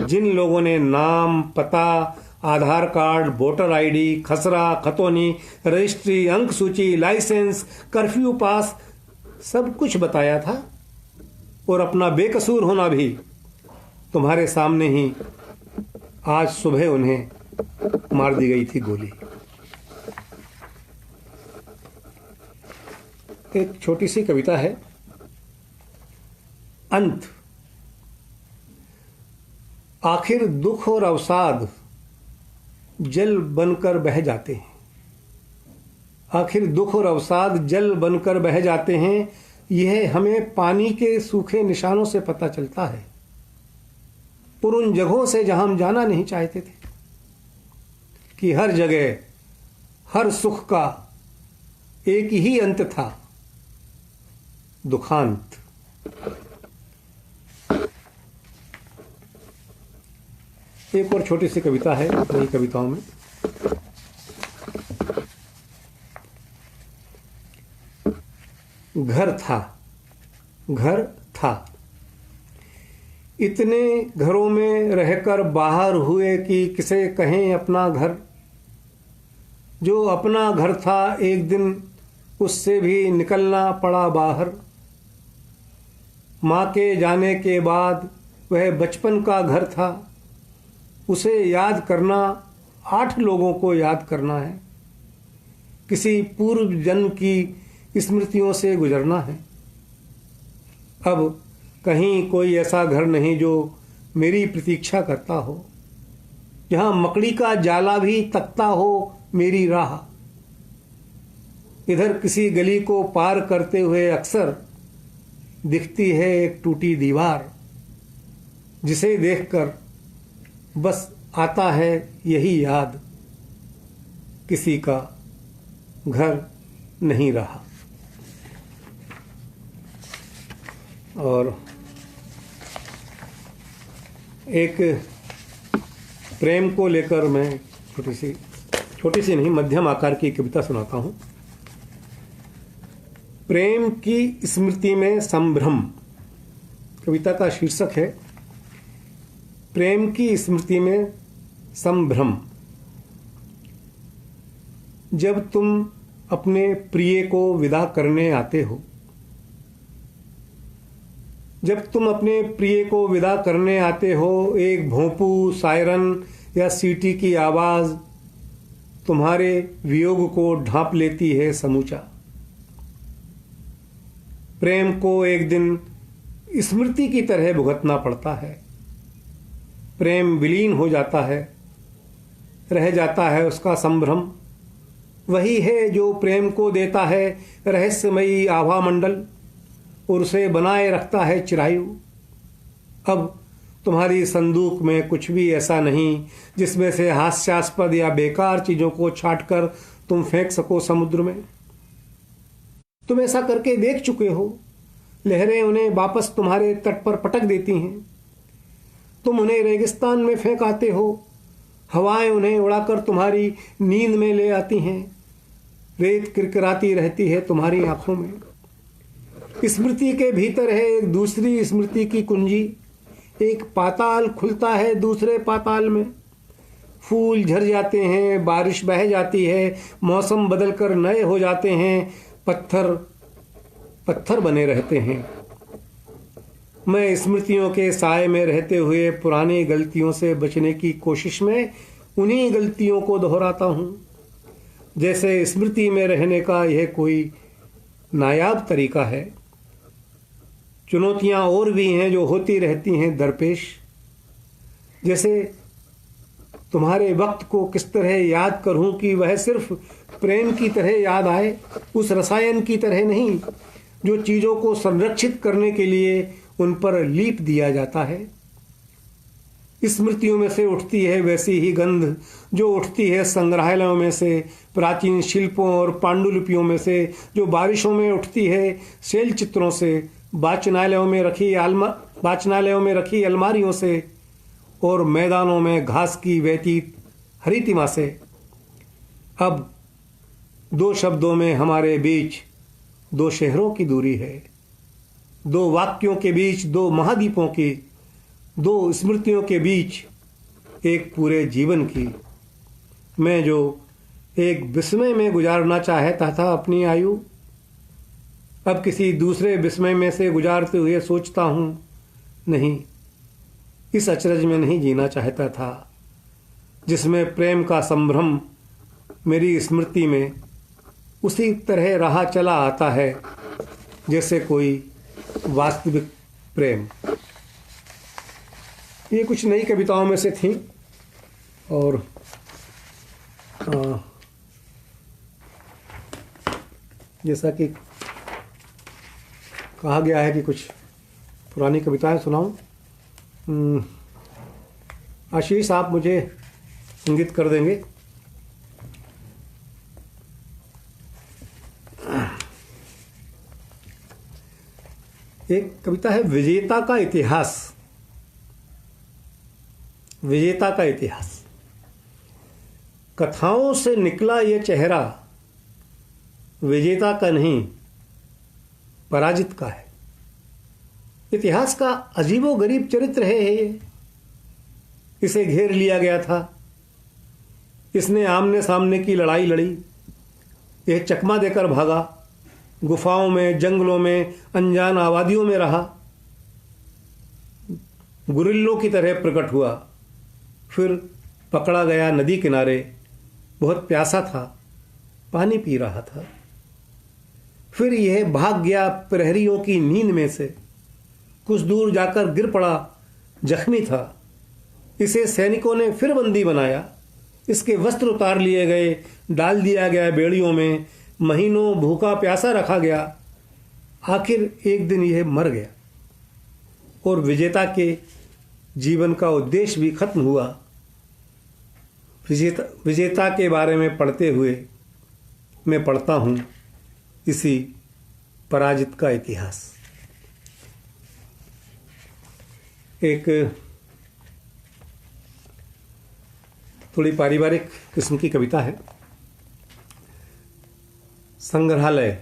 जिन लोगों ने नाम, पता, आधार कार्ड, वोटर आईडी, खसरा, खतौनी, रजिस्ट्री, अंक सूची, लाइसेंस, कर्फ्यू पास सब कुछ बताया था और अपना बेकसूर होना भी तुम्हारे सामने ही आज सुबह उन्हें मार दी गई थी गोली। एक छोटी सी कविता है, अंत। आखिर दुख और अवसाद जल बनकर बह जाते हैं। आखिर दुख और अवसाद जल बनकर बह जाते हैं, यह हमें पानी के सूखे निशानों से पता चलता है, और उन जगहों से जहां हम जाना नहीं चाहते थे, कि हर जगह हर सुख का एक ही अंत था, दुखांत। एक और छोटी सी कविता है नई कविताओं में। घर था, घर था, इतने घरों में रहकर बाहर हुए कि किसे कहें अपना घर। जो अपना घर था एक दिन उससे भी निकलना पड़ा बाहर। माँ के जाने के बाद वह बचपन का घर था, उसे याद करना 8 लोगों को याद करना है। किसी पूर्व जन्म की स्मृतियों से गुजरना है। अब कहीं कोई ऐसा घर नहीं जो मेरी प्रतीक्षा करता हो, जहां मकड़ी का जाला भी तकता हो मेरी राह। इधर किसी गली को पार करते हुए अक्सर दिखती है एक टूटी दीवार, जिसे देखकर बस आता है यही याद, किसी का घर नहीं रहा। और एक प्रेम को लेकर मैं छोटी सी नहीं मध्यम आकार की कविता सुनाता हूं। प्रेम की स्मृति में संभ्रम, कविता का शीर्षक है प्रेम की स्मृति में संभ्रम। जब तुम अपने प्रिय को विदा करने आते हो, जब तुम अपने प्रिय को विदा करने आते हो, एक भोंपू, सायरन या सीटी की आवाज तुम्हारे वियोग को ढांप लेती है समूचा। प्रेम को एक दिन स्मृति की तरह भुगतना पड़ता है। प्रेम विलीन हो जाता है, रह जाता है उसका संभ्रम। वही है जो प्रेम को देता है रहस्यमयी आभा मंडल और उसे बनाए रखता है चिरायु। अब तुम्हारी संदूक में कुछ भी ऐसा नहीं जिसमें से हास्यास्पद या बेकार चीजों को छांटकर तुम फेंक सको समुद्र में। तुम ऐसा करके देख चुके हो। लहरें उन्हें वापस तुम्हारे तट पर पटक देती हैं। तुम उन्हें रेगिस्तान में फेंक आते हो। हवाएं उन्हें उड़ाकर तुम्हारी नींद में ले आती हैं। रेत किरकिराती रहती है तुम्हारी आंखों में। स्मृति के भीतर है एक दूसरी स्मृति की कुंजी। एक पाताल खुलता है दूसरे पाताल में। फूल झड़ जाते हैं, बारिश बह जाती है, मौसम बदलकर नए हो जाते हैं, पत्थर पत्थर बने रहते हैं। मैं स्मृतियों के साए में रहते हुए पुरानी गलतियों से बचने की कोशिश में उन्हीं गलतियों को दोहराता हूँ। जैसे स्मृति में रहने का यह कोई नायाब तरीका है। चुनौतियां और भी हैं जो होती रहती हैं दरपेश। जैसे तुम्हारे वक्त को किस तरह याद करूं कि वह सिर्फ प्रेम की तरह याद आए, उस रसायन की तरह नहीं जो चीज़ों को संरक्षित करने के लिए उन पर लीप दिया जाता है। स्मृतियों में से उठती है वैसी ही गंध जो उठती है संग्रहालयों में से, प्राचीन शिल्पों और पांडुलिपियों में से, जो बारिशों में उठती है शैल चित्रों से, वाचनालयों में रखी अलमारियों से और मैदानों में घास की व्यतीत हरितिमा से। अब दो शब्दों में हमारे बीच दो शहरों की दूरी है, दो वाक्यों के बीच दो महाद्वीपों की, दो स्मृतियों के बीच एक पूरे जीवन की। मैं जो एक विस्मय में गुजारना चाहता था अपनी आयु, अब किसी दूसरे विस्मय में से गुजारते हुए सोचता हूँ, नहीं, इस अचरज में नहीं जीना चाहता था जिसमें प्रेम का संभ्रम मेरी स्मृति में उसी तरह रहा चला आता है जैसे कोई वास्तविक प्रेम। ये कुछ नई कविताओं में से थी और जैसा कि कहा गया है कि कुछ पुरानी कविताएं सुनाऊं। आशीष आप मुझे इंगित कर देंगे। एक कविता है विजेता का इतिहास। विजेता का इतिहास। कथाओं से निकला ये चेहरा विजेता का नहीं पराजित का है। इतिहास का अजीबोगरीब चरित्र है ये। इसे घेर लिया गया था, इसने आमने सामने की लड़ाई लड़ी, यह चकमा देकर भागा, गुफाओं में, जंगलों में, अनजान आबादियों में रहा, गुरिल्लों की तरह प्रकट हुआ, फिर पकड़ा गया नदी किनारे, बहुत प्यासा था, पानी पी रहा था, फिर यह भाग गया प्रहरियों की नींद में से, कुछ दूर जाकर गिर पड़ा, जख्मी था, इसे सैनिकों ने फिर बंदी बनाया, इसके वस्त्र उतार लिए गए, डाल दिया गया बेड़ियों में, महीनों भूखा प्यासा रखा गया, आखिर एक दिन यह मर गया और विजेता के जीवन का उद्देश्य भी खत्म हुआ। विजेता के बारे में पढ़ते हुए मैं पढ़ता हूँ इसी पराजित का इतिहास। एक थोड़ी पारिवारिक किस्म की कविता है। संग्रहालय।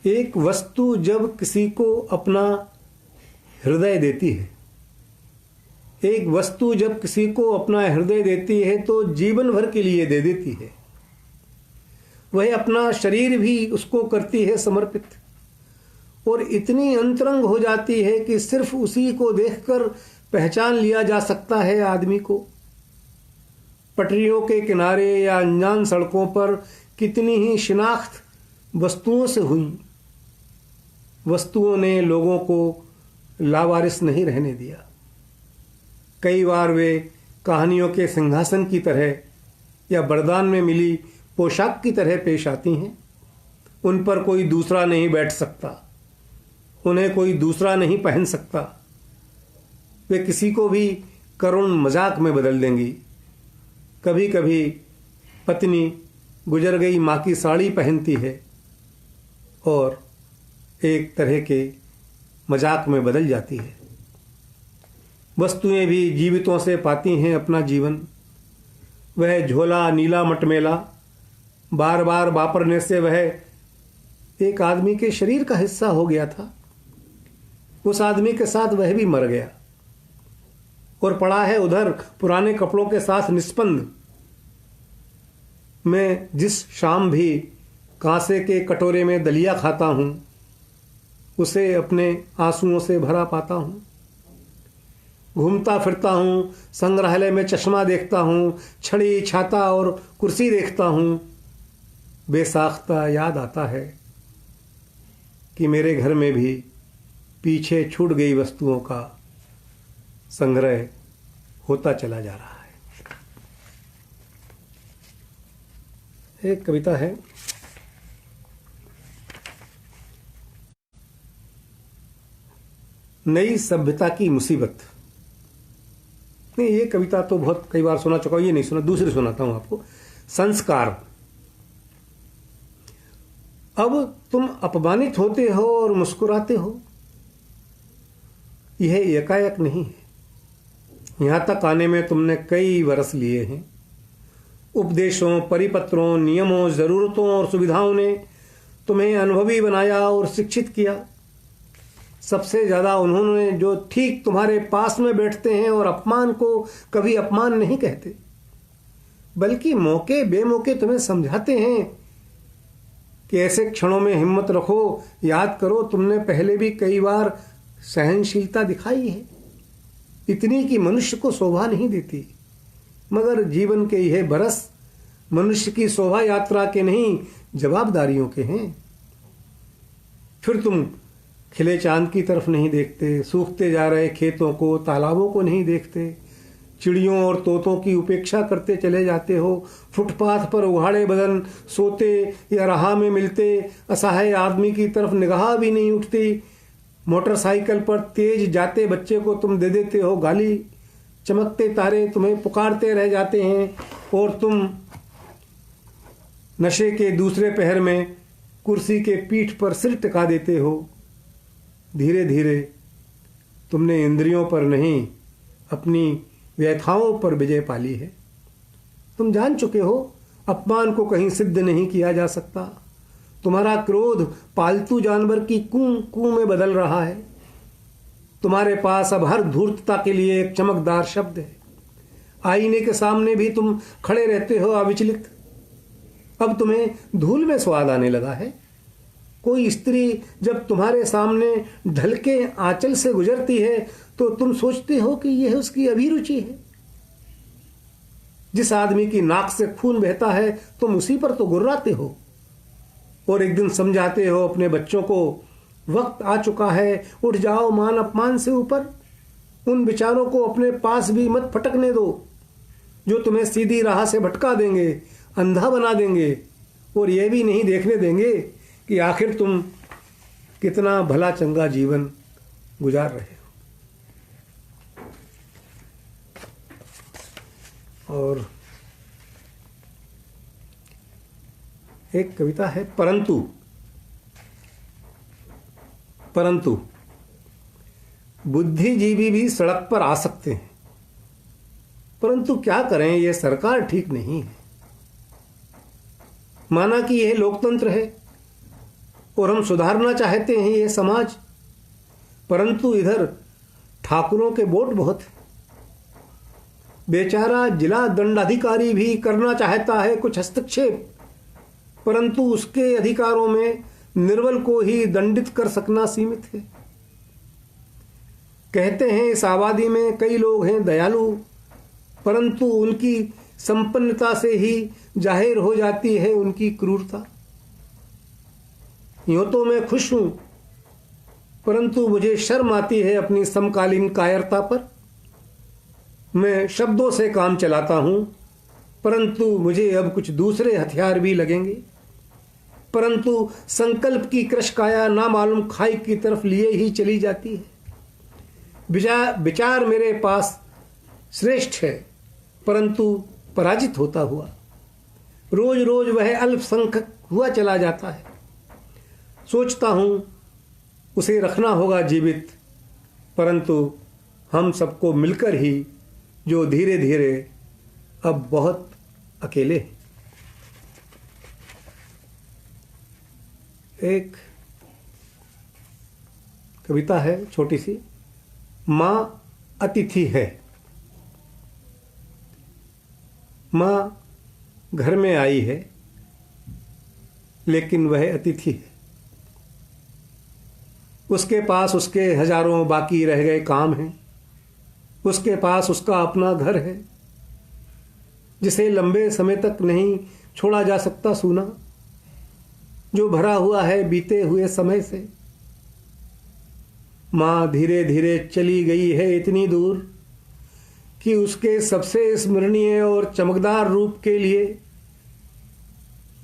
एक वस्तु जब किसी को अपना हृदय देती है, एक वस्तु जब किसी को अपना हृदय देती है तो जीवन भर के लिए दे देती है। वह अपना शरीर भी उसको करती है समर्पित और इतनी अंतरंग हो जाती है कि सिर्फ उसी को देखकर पहचान लिया जा सकता है आदमी को। पटरियों के किनारे या अनजान सड़कों पर कितनी ही शिनाख्त वस्तुओं से हुई। वस्तुओं ने लोगों को लावारिस नहीं रहने दिया। कई बार वे कहानियों के सिंहासन की तरह या बरदान में मिली पोशाक की तरह पेश आती हैं। उन पर कोई दूसरा नहीं बैठ सकता, उन्हें कोई दूसरा नहीं पहन सकता। वे किसी को भी करुण मजाक में बदल देंगी। कभी कभी पत्नी गुजर गई माँ की साड़ी पहनती है और एक तरह के मजाक में बदल जाती है। वस्तुएं भी जीवितों से पाती हैं अपना जीवन। वह झोला नीला मटमेला बार बार वापरने से वह एक आदमी के शरीर का हिस्सा हो गया था। उस आदमी के साथ वह भी मर गया और पड़ा है उधर पुराने कपड़ों के साथ निस्पंद। मैं जिस शाम भी कांसे के कटोरे में दलिया खाता हूं, उसे अपने आंसुओं से भरा पाता हूं। घूमता फिरता हूं, संग्रहालय में चश्मा देखता हूं, छड़ी छाता और कुर्सी देखता हूं। बेसाख्ता याद आता है कि मेरे घर में भी पीछे छूट गई वस्तुओं का संग्रह होता चला जा रहा है। एक कविता है, नई सभ्यता की मुसीबत। नहीं, ये कविता तो बहुत कई बार सुना चुका हूं, ये नहीं सुना, दूसरी सुनाता हूं आपको। संस्कार। अब तुम अपमानित होते हो और मुस्कुराते हो, यह एकाएक नहीं है। यहां तक आने में तुमने कई वर्ष लिए हैं। उपदेशों, परिपत्रों, नियमों, जरूरतों और सुविधाओं ने तुम्हें अनुभवी बनाया और शिक्षित किया। सबसे ज्यादा उन्होंने जो ठीक तुम्हारे पास में बैठते हैं और अपमान को कभी अपमान नहीं कहते, बल्कि मौके बेमौके तुम्हें समझाते हैं कि ऐसे क्षणों में हिम्मत रखो। याद करो, तुमने पहले भी कई बार सहनशीलता दिखाई है, इतनी कि मनुष्य को शोभा नहीं देती। मगर जीवन के यह बरस मनुष्य की शोभा यात्रा के नहीं, जवाबदारियों के हैं। फिर तुम खिले चांद की तरफ नहीं देखते, सूखते जा रहे खेतों को, तालाबों को नहीं देखते, चिड़ियों और तोतों की उपेक्षा करते चले जाते हो। फुटपाथ पर उघाड़े बदन सोते या राह में मिलते असहाय आदमी की तरफ निगाह भी नहीं उठती। मोटरसाइकिल पर तेज जाते बच्चे को तुम दे देते हो गाली। चमकते तारे तुम्हें पुकारते रह जाते हैं और तुम नशे के दूसरे पहर में कुर्सी के पीठ पर सिर टिका देते हो। धीरे धीरे तुमने इंद्रियों पर नहीं, अपनी व्यथाओं पर विजय पाली है। तुम जान चुके हो, अपमान को कहीं सिद्ध नहीं किया जा सकता। तुम्हारा क्रोध पालतू जानवर की कूं कूं में बदल रहा है। तुम्हारे पास अब हर धूर्तता के लिए एक चमकदार शब्द है। आईने के सामने भी तुम खड़े रहते हो अविचलित। अब तुम्हें धूल में स्वाद आने लगा है। कोई स्त्री जब तुम्हारे सामने ढलके आंचल से गुजरती है तो तुम सोचते हो कि यह उसकी अभिरुचि है। जिस आदमी की नाक से खून बहता है तुम उसी पर तो गुर्राते हो और एक दिन समझाते हो अपने बच्चों को, वक्त आ चुका है, उठ जाओ मान अपमान से ऊपर। उन विचारों को अपने पास भी मत फटकने दो जो तुम्हें सीधी राह से भटका देंगे, अंधा बना देंगे और यह भी नहीं देखने देंगे कि आखिर तुम कितना भला चंगा जीवन गुजार रहे हो। और एक कविता है, परंतु बुद्धिजीवी भी सड़क पर आ सकते हैं, परंतु क्या करें, यह सरकार ठीक नहीं है। माना कि यह लोकतंत्र है और हम सुधारना चाहते हैं यह समाज, परंतु इधर ठाकुरों के वोट बहुत हैं। बेचारा जिला दंडाधिकारी भी करना चाहता है कुछ हस्तक्षेप, परंतु उसके अधिकारों में निर्बल को ही दंडित कर सकना सीमित है। कहते हैं इस आबादी में कई लोग हैं दयालु, परंतु उनकी संपन्नता से ही जाहिर हो जाती है उनकी क्रूरता। यूं तो मैं खुश हूं, परंतु मुझे शर्म आती है अपनी समकालीन कायरता पर। मैं शब्दों से काम चलाता हूं, परंतु मुझे अब कुछ दूसरे हथियार भी लगेंगे। परंतु संकल्प की कृशकाया ना मालूम खाई की तरफ लिए ही चली जाती है। विचार मेरे पास श्रेष्ठ है, परंतु पराजित होता हुआ रोज रोज वह अल्पसंख्यक हुआ चला जाता है। सोचता हूं उसे रखना होगा जीवित, परंतु हम सबको मिलकर ही जो धीरे धीरे अब बहुत अकेले हैं। एक कविता है छोटी सी, मां अतिथि है। मां घर में आई है, लेकिन वह अतिथि है। उसके पास उसके हजारों बाकी रह गए काम हैं। उसके पास उसका अपना घर है जिसे लंबे समय तक नहीं छोड़ा जा सकता सूना, जो भरा हुआ है बीते हुए समय से। मां धीरे धीरे चली गई है इतनी दूर कि उसके सबसे स्मरणीय और चमकदार रूप के लिए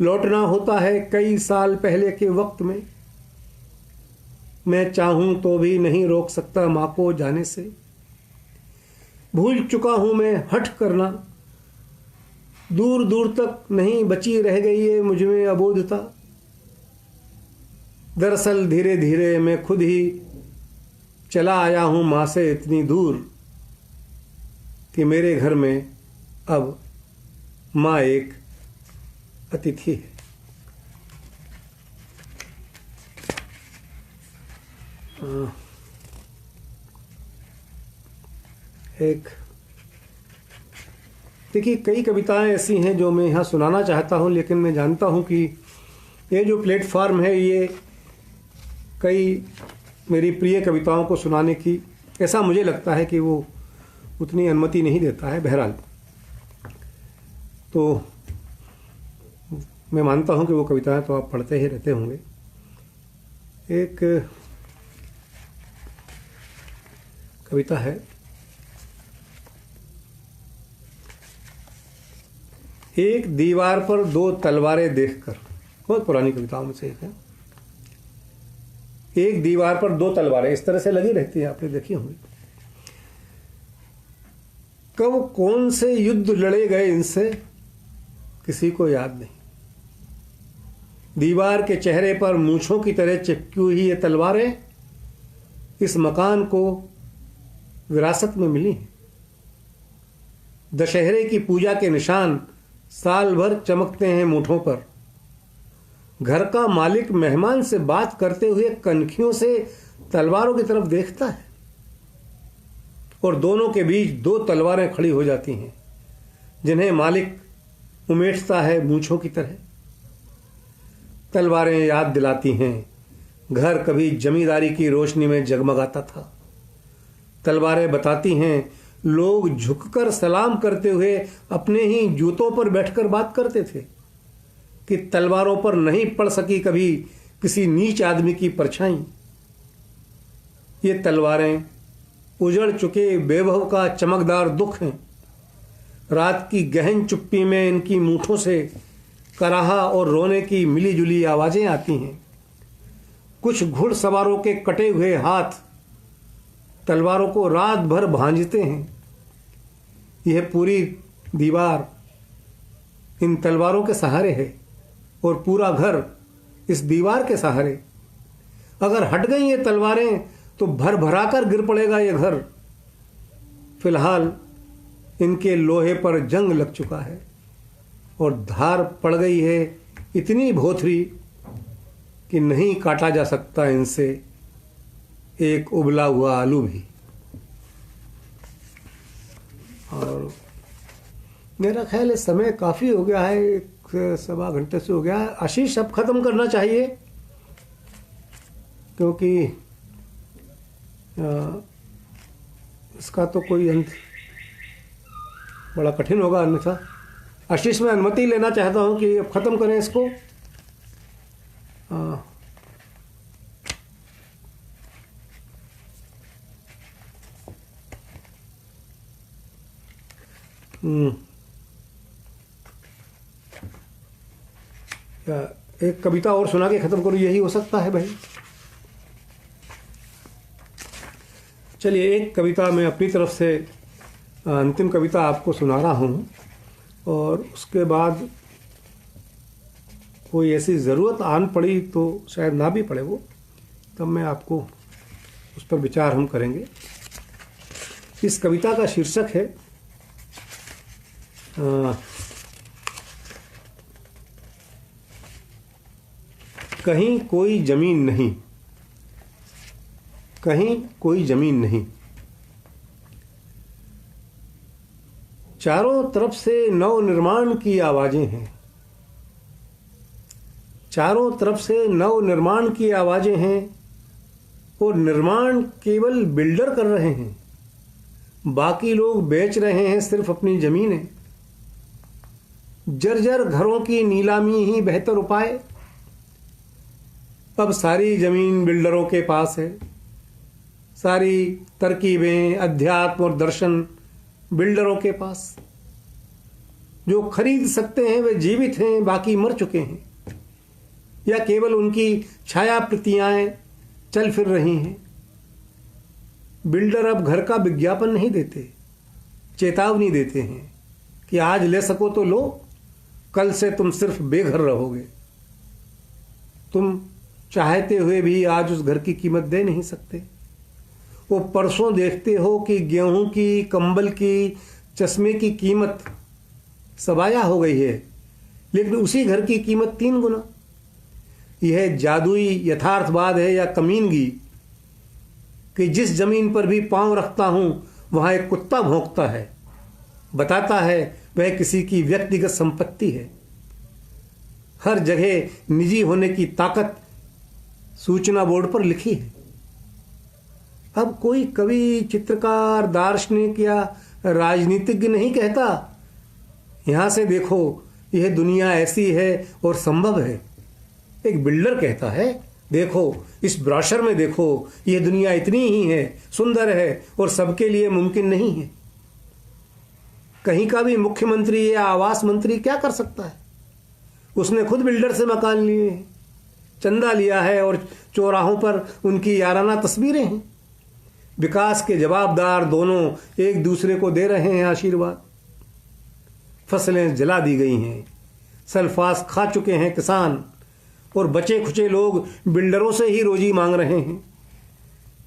लौटना होता है कई साल पहले के वक्त में। मैं चाहूं तो भी नहीं रोक सकता माँ को जाने से। भूल चुका हूं मैं हठ करना, दूर दूर तक नहीं बची रह गई है मुझ में अबोधता। दरअसल धीरे धीरे मैं खुद ही चला आया हूं माँ से इतनी दूर कि मेरे घर में अब माँ एक अतिथि है। एक देखिए, कई कविताएं ऐसी हैं जो मैं यहाँ सुनाना चाहता हूँ, लेकिन मैं जानता हूँ कि ये जो प्लेटफॉर्म है ये कई मेरी प्रिय कविताओं को सुनाने की, ऐसा मुझे लगता है कि वो उतनी अनुमति नहीं देता है। बहरहाल तो मैं मानता हूँ कि वो कविताएं तो आप पढ़ते ही रहते होंगे। एक कविता है, एक दीवार पर दो तलवारें देखकर, बहुत पुरानी कविताओं में से एक है। एक दीवार पर दो तलवारें इस तरह से लगी रहती है, आपने देखी होंगी। कब कौन से युद्ध लड़े गए इनसे किसी को याद नहीं। दीवार के चेहरे पर मूंछों की तरह चिपकी हुई ये तलवारें इस मकान को विरासत में मिली हैं। दशहरे की पूजा के निशान साल भर चमकते हैं मूठों पर। घर का मालिक मेहमान से बात करते हुए कनखियों से तलवारों की तरफ देखता है और दोनों के बीच दो तलवारें खड़ी हो जाती हैं जिन्हें मालिक उमेटता है मूंछों की तरह। तलवारें याद दिलाती हैं घर कभी जमींदारी की रोशनी में जगमगाता था। तलवारें बताती हैं लोग झुककर सलाम करते हुए अपने ही जूतों पर बैठकर बात करते थे, कि तलवारों पर नहीं पड़ सकी कभी किसी नीच आदमी की परछाई। ये तलवारें उजड़ चुके बेभव का चमकदार दुख हैं। रात की गहन चुप्पी में इनकी मूठों से कराहा और रोने की मिली जुली आवाजें आती हैं। कुछ घुड़सवारों के कटे हुए हाथ तलवारों को रात भर भांजते हैं। यह पूरी दीवार इन तलवारों के सहारे है और पूरा घर इस दीवार के सहारे। अगर हट गई ये तलवारें तो भर भरा कर गिर पड़ेगा ये घर। फिलहाल इनके लोहे पर जंग लग चुका है और धार पड़ गई है इतनी भोथरी कि नहीं काटा जा सकता इनसे एक उबला हुआ आलू भी। और मेरा ख्याल है समय काफ़ी हो गया है, 1.25 घंटे से हो गया है। आशीष अब ख़त्म करना चाहिए क्योंकि इसका तो कोई अंत बड़ा कठिन होगा अन्यथा। आशीष, मैं अनुमति लेना चाहता हूँ कि अब ख़त्म करें इसको। एक कविता और सुना के ख़त्म करूँ, यही हो सकता है भाई। चलिए, एक कविता मैं अपनी तरफ से अंतिम कविता आपको सुना रहा हूँ और उसके बाद कोई ऐसी ज़रूरत आन पड़ी तो शायद ना भी पड़े वो, तब मैं आपको उस पर विचार हम करेंगे। इस कविता का शीर्षक है कहीं कोई जमीन नहीं, कहीं कोई जमीन नहीं। चारों तरफ से नव निर्माण की आवाजें हैं, चारों तरफ से नव निर्माण की आवाजें हैं और निर्माण केवल बिल्डर कर रहे हैं, बाकी लोग बेच रहे हैं सिर्फ अपनी जमीनें। जर्जर घरों की नीलामी ही बेहतर उपाय। अब सारी जमीन बिल्डरों के पास है, सारी तरकीबें, अध्यात्म और दर्शन बिल्डरों के पास। जो खरीद सकते हैं वे जीवित हैं, बाकी मर चुके हैं, या केवल उनकी छाया प्रतियाएं चल फिर रही हैं। बिल्डर अब घर का विज्ञापन नहीं देते, चेतावनी देते हैं कि आज ले सको तो लो, कल से तुम सिर्फ बेघर रहोगे। तुम चाहते हुए भी आज उस घर की कीमत दे नहीं सकते। वो परसों देखते हो कि गेहूं की, कंबल की, चश्मे की कीमत सवाया हो गई है, लेकिन उसी घर की कीमत 3 गुना। यह जादुई यथार्थवाद है या कमीनगी कि जिस जमीन पर भी पांव रखता हूं वहां एक कुत्ता भौंकता है, बताता है वह किसी की व्यक्तिगत संपत्ति है। हर जगह निजी होने की ताकत सूचना बोर्ड पर लिखी है। अब कोई कवि, चित्रकार, दार्शनिक या राजनीतिज्ञ नहीं कहता यहां से देखो यह दुनिया ऐसी है और संभव है। एक बिल्डर कहता है देखो इस ब्रोशर में देखो, यह दुनिया इतनी ही है, सुंदर है और सबके लिए मुमकिन नहीं है। कहीं का भी मुख्यमंत्री या आवास मंत्री क्या कर सकता है? उसने खुद बिल्डर से मकान लिए हैं, चंदा लिया है और चौराहों पर उनकी याराना तस्वीरें हैं। विकास के जवाबदार दोनों एक दूसरे को दे रहे हैं आशीर्वाद। फसलें जला दी गई हैं, सल्फास खा चुके हैं किसान, और बचे खुचे लोग बिल्डरों से ही रोजी मांग रहे हैं।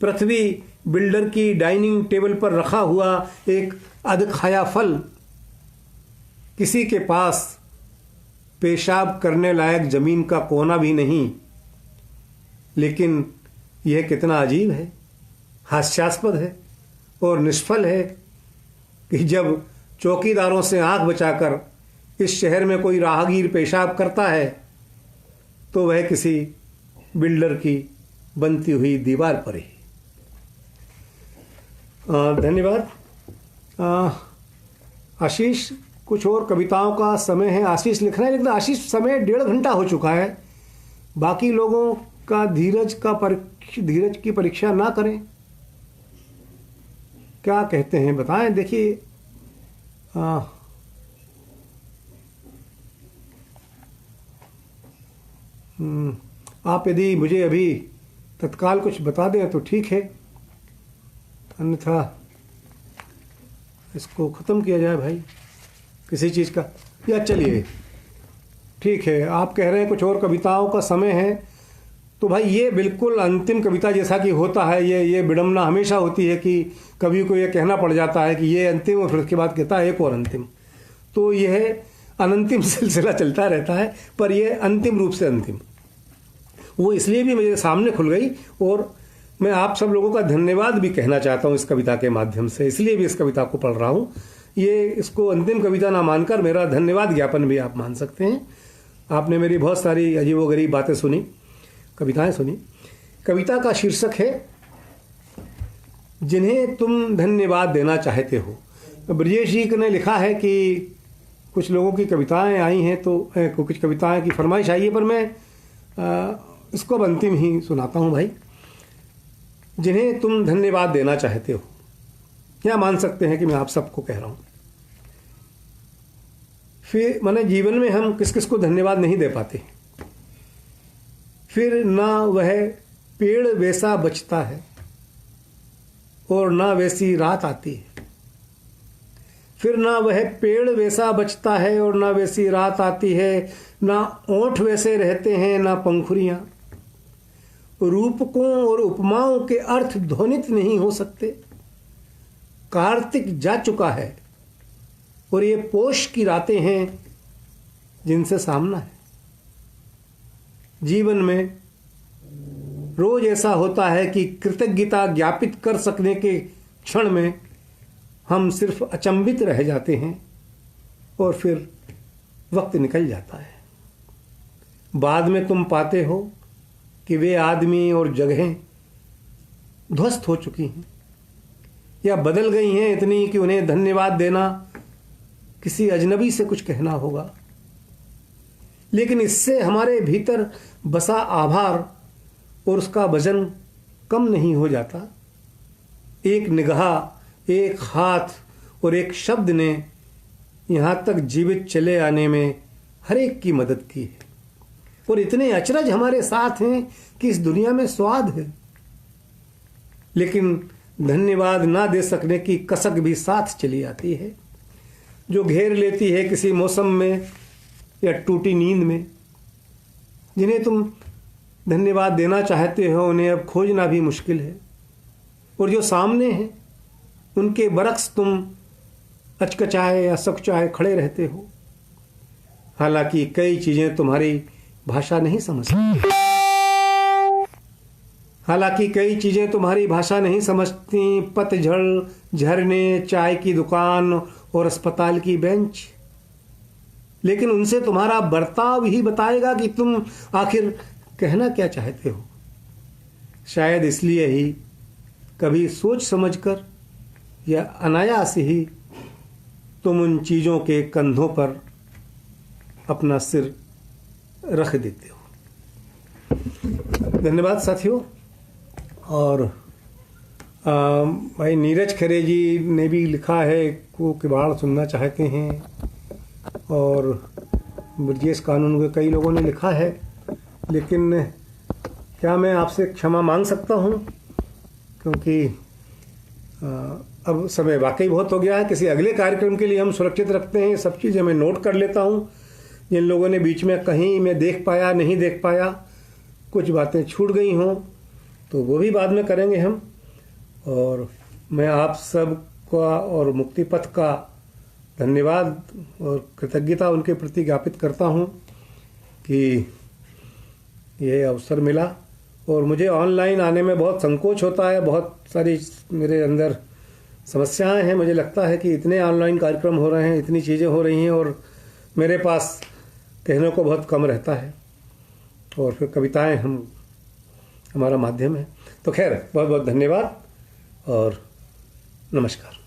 पृथ्वी बिल्डर की डाइनिंग टेबल पर रखा हुआ एक अधखाया फल। किसी के पास पेशाब करने लायक जमीन का कोना भी नहीं। लेकिन यह कितना अजीब है, हास्यास्पद है और निष्फल है कि जब चौकीदारों से आंख बचाकर इस शहर में कोई राहगीर पेशाब करता है तो वह किसी बिल्डर की बनती हुई दीवार पर ही। धन्यवाद। आशीष, कुछ और कविताओं का समय है। आशीष लिख रहे हैं, लेकिन आशीष समय 1.5 घंटा हो चुका है। बाकी लोगों का धीरज की परीक्षा ना करें। क्या कहते हैं बताएं। देखिए आप यदि मुझे अभी तत्काल कुछ बता दें तो ठीक है, अन्यथा इसको ख़त्म किया जाए भाई किसी चीज़ का। या चलिए ठीक है, आप कह रहे हैं कुछ और कविताओं का समय है, तो भाई ये बिल्कुल अंतिम कविता जैसा कि होता है। ये विडंबना हमेशा होती है कि कवि को ये कहना पड़ जाता है कि ये अंतिम, और फिर उसके बाद कहता है एक और अंतिम। तो यह अनंतिम सिलसिला चलता रहता है, पर यह अंतिम रूप से अंतिम वो इसलिए भी मेरे सामने खुल गई, और मैं आप सब लोगों का धन्यवाद भी कहना चाहता हूँ इस कविता के माध्यम से। इसलिए भी इस कविता को पढ़ रहा हूँ। ये इसको अंतिम कविता ना मानकर मेरा धन्यवाद ज्ञापन भी आप मान सकते हैं। आपने मेरी बहुत सारी अजीबोगरीब बातें सुनी, कविताएं सुनी। कविता का शीर्षक है जिन्हें तुम धन्यवाद देना चाहते हो। ब्रजेश जी ने लिखा है कि कुछ लोगों की कविताएं आई हैं, तो कुछ कविताएं की फरमाइश आई है, पर मैं इसको अब अंतिम ही सुनाता हूं भाई। जिन्हें तुम धन्यवाद देना चाहते हो, या मान सकते हैं कि मैं आप सबको कह रहा हूं। फिर माने जीवन में हम किस किस को धन्यवाद नहीं दे पाते। फिर ना वह पेड़ वैसा बचता है और ना वैसी रात आती है। फिर ना वह पेड़ वैसा बचता है और ना वैसी रात आती है। ना ओंठ वैसे रहते हैं ना पंखुरियां। रूपकों और उपमाओं के अर्थ ध्वनित नहीं हो सकते। कार्तिक जा चुका है और ये पोष की रातें हैं जिनसे सामना है। जीवन में रोज ऐसा होता है कि कृतज्ञता ज्ञापित कर सकने के क्षण में हम सिर्फ अचंभित रह जाते हैं और फिर वक्त निकल जाता है। बाद में तुम पाते हो कि वे आदमी और जगहें ध्वस्त हो चुकी हैं या बदल गई हैं इतनी कि उन्हें धन्यवाद देना किसी अजनबी से कुछ कहना होगा। लेकिन इससे हमारे भीतर बसा आभार और उसका वजन कम नहीं हो जाता। एक निगाह, एक हाथ और एक शब्द ने यहाँ तक जीवित चले आने में हर एक की मदद की है। और इतने अचरज हमारे साथ हैं कि इस दुनिया में स्वाद है, लेकिन धन्यवाद ना दे सकने की कसक भी साथ चली आती है, जो घेर लेती है किसी मौसम में या टूटी नींद में। जिन्हें तुम धन्यवाद देना चाहते हो उन्हें अब खोजना भी मुश्किल है, और जो सामने हैं उनके बरक्स तुम अचकचाए या सकचाए खड़े रहते हो। हालांकि कई चीजें तुम्हारी भाषा नहीं समझती, पतझड़, झरने, चाय की दुकान और अस्पताल की बेंच, लेकिन उनसे तुम्हारा बर्ताव ही बताएगा कि तुम आखिर कहना क्या चाहते हो। शायद इसलिए ही कभी सोच समझकर या अनायास ही तुम उन चीज़ों के कंधों पर अपना सिर रख देते हो। धन्यवाद साथियों। और भाई नीरज खरे जी ने भी लिखा है को किबाड़ सुनना चाहते हैं, और ब्रजेश कानून के कई लोगों ने लिखा है, लेकिन क्या मैं आपसे क्षमा मांग सकता हूं, क्योंकि अब समय वाकई बहुत हो गया है। किसी अगले कार्यक्रम के लिए हम सुरक्षित रखते हैं, सब चीज़ें मैं नोट कर लेता हूं। जिन लोगों ने बीच में कहीं मैं देख पाया नहीं देख पाया, कुछ बातें छूट गई हों तो वो भी बाद में करेंगे हम। और मैं आप सब का और मुक्ति पथ का धन्यवाद और कृतज्ञता उनके प्रति ज्ञापित करता हूं कि ये अवसर मिला। और मुझे ऑनलाइन आने में बहुत संकोच होता है, बहुत सारी मेरे अंदर समस्याएं हैं। मुझे लगता है कि इतने ऑनलाइन कार्यक्रम हो रहे हैं, इतनी चीज़ें हो रही हैं, और मेरे पास कहने को बहुत कम रहता है, और फिर कविताएं हमारा माध्यम है। तो खैर, बहुत बहुत धन्यवाद और नमस्कार।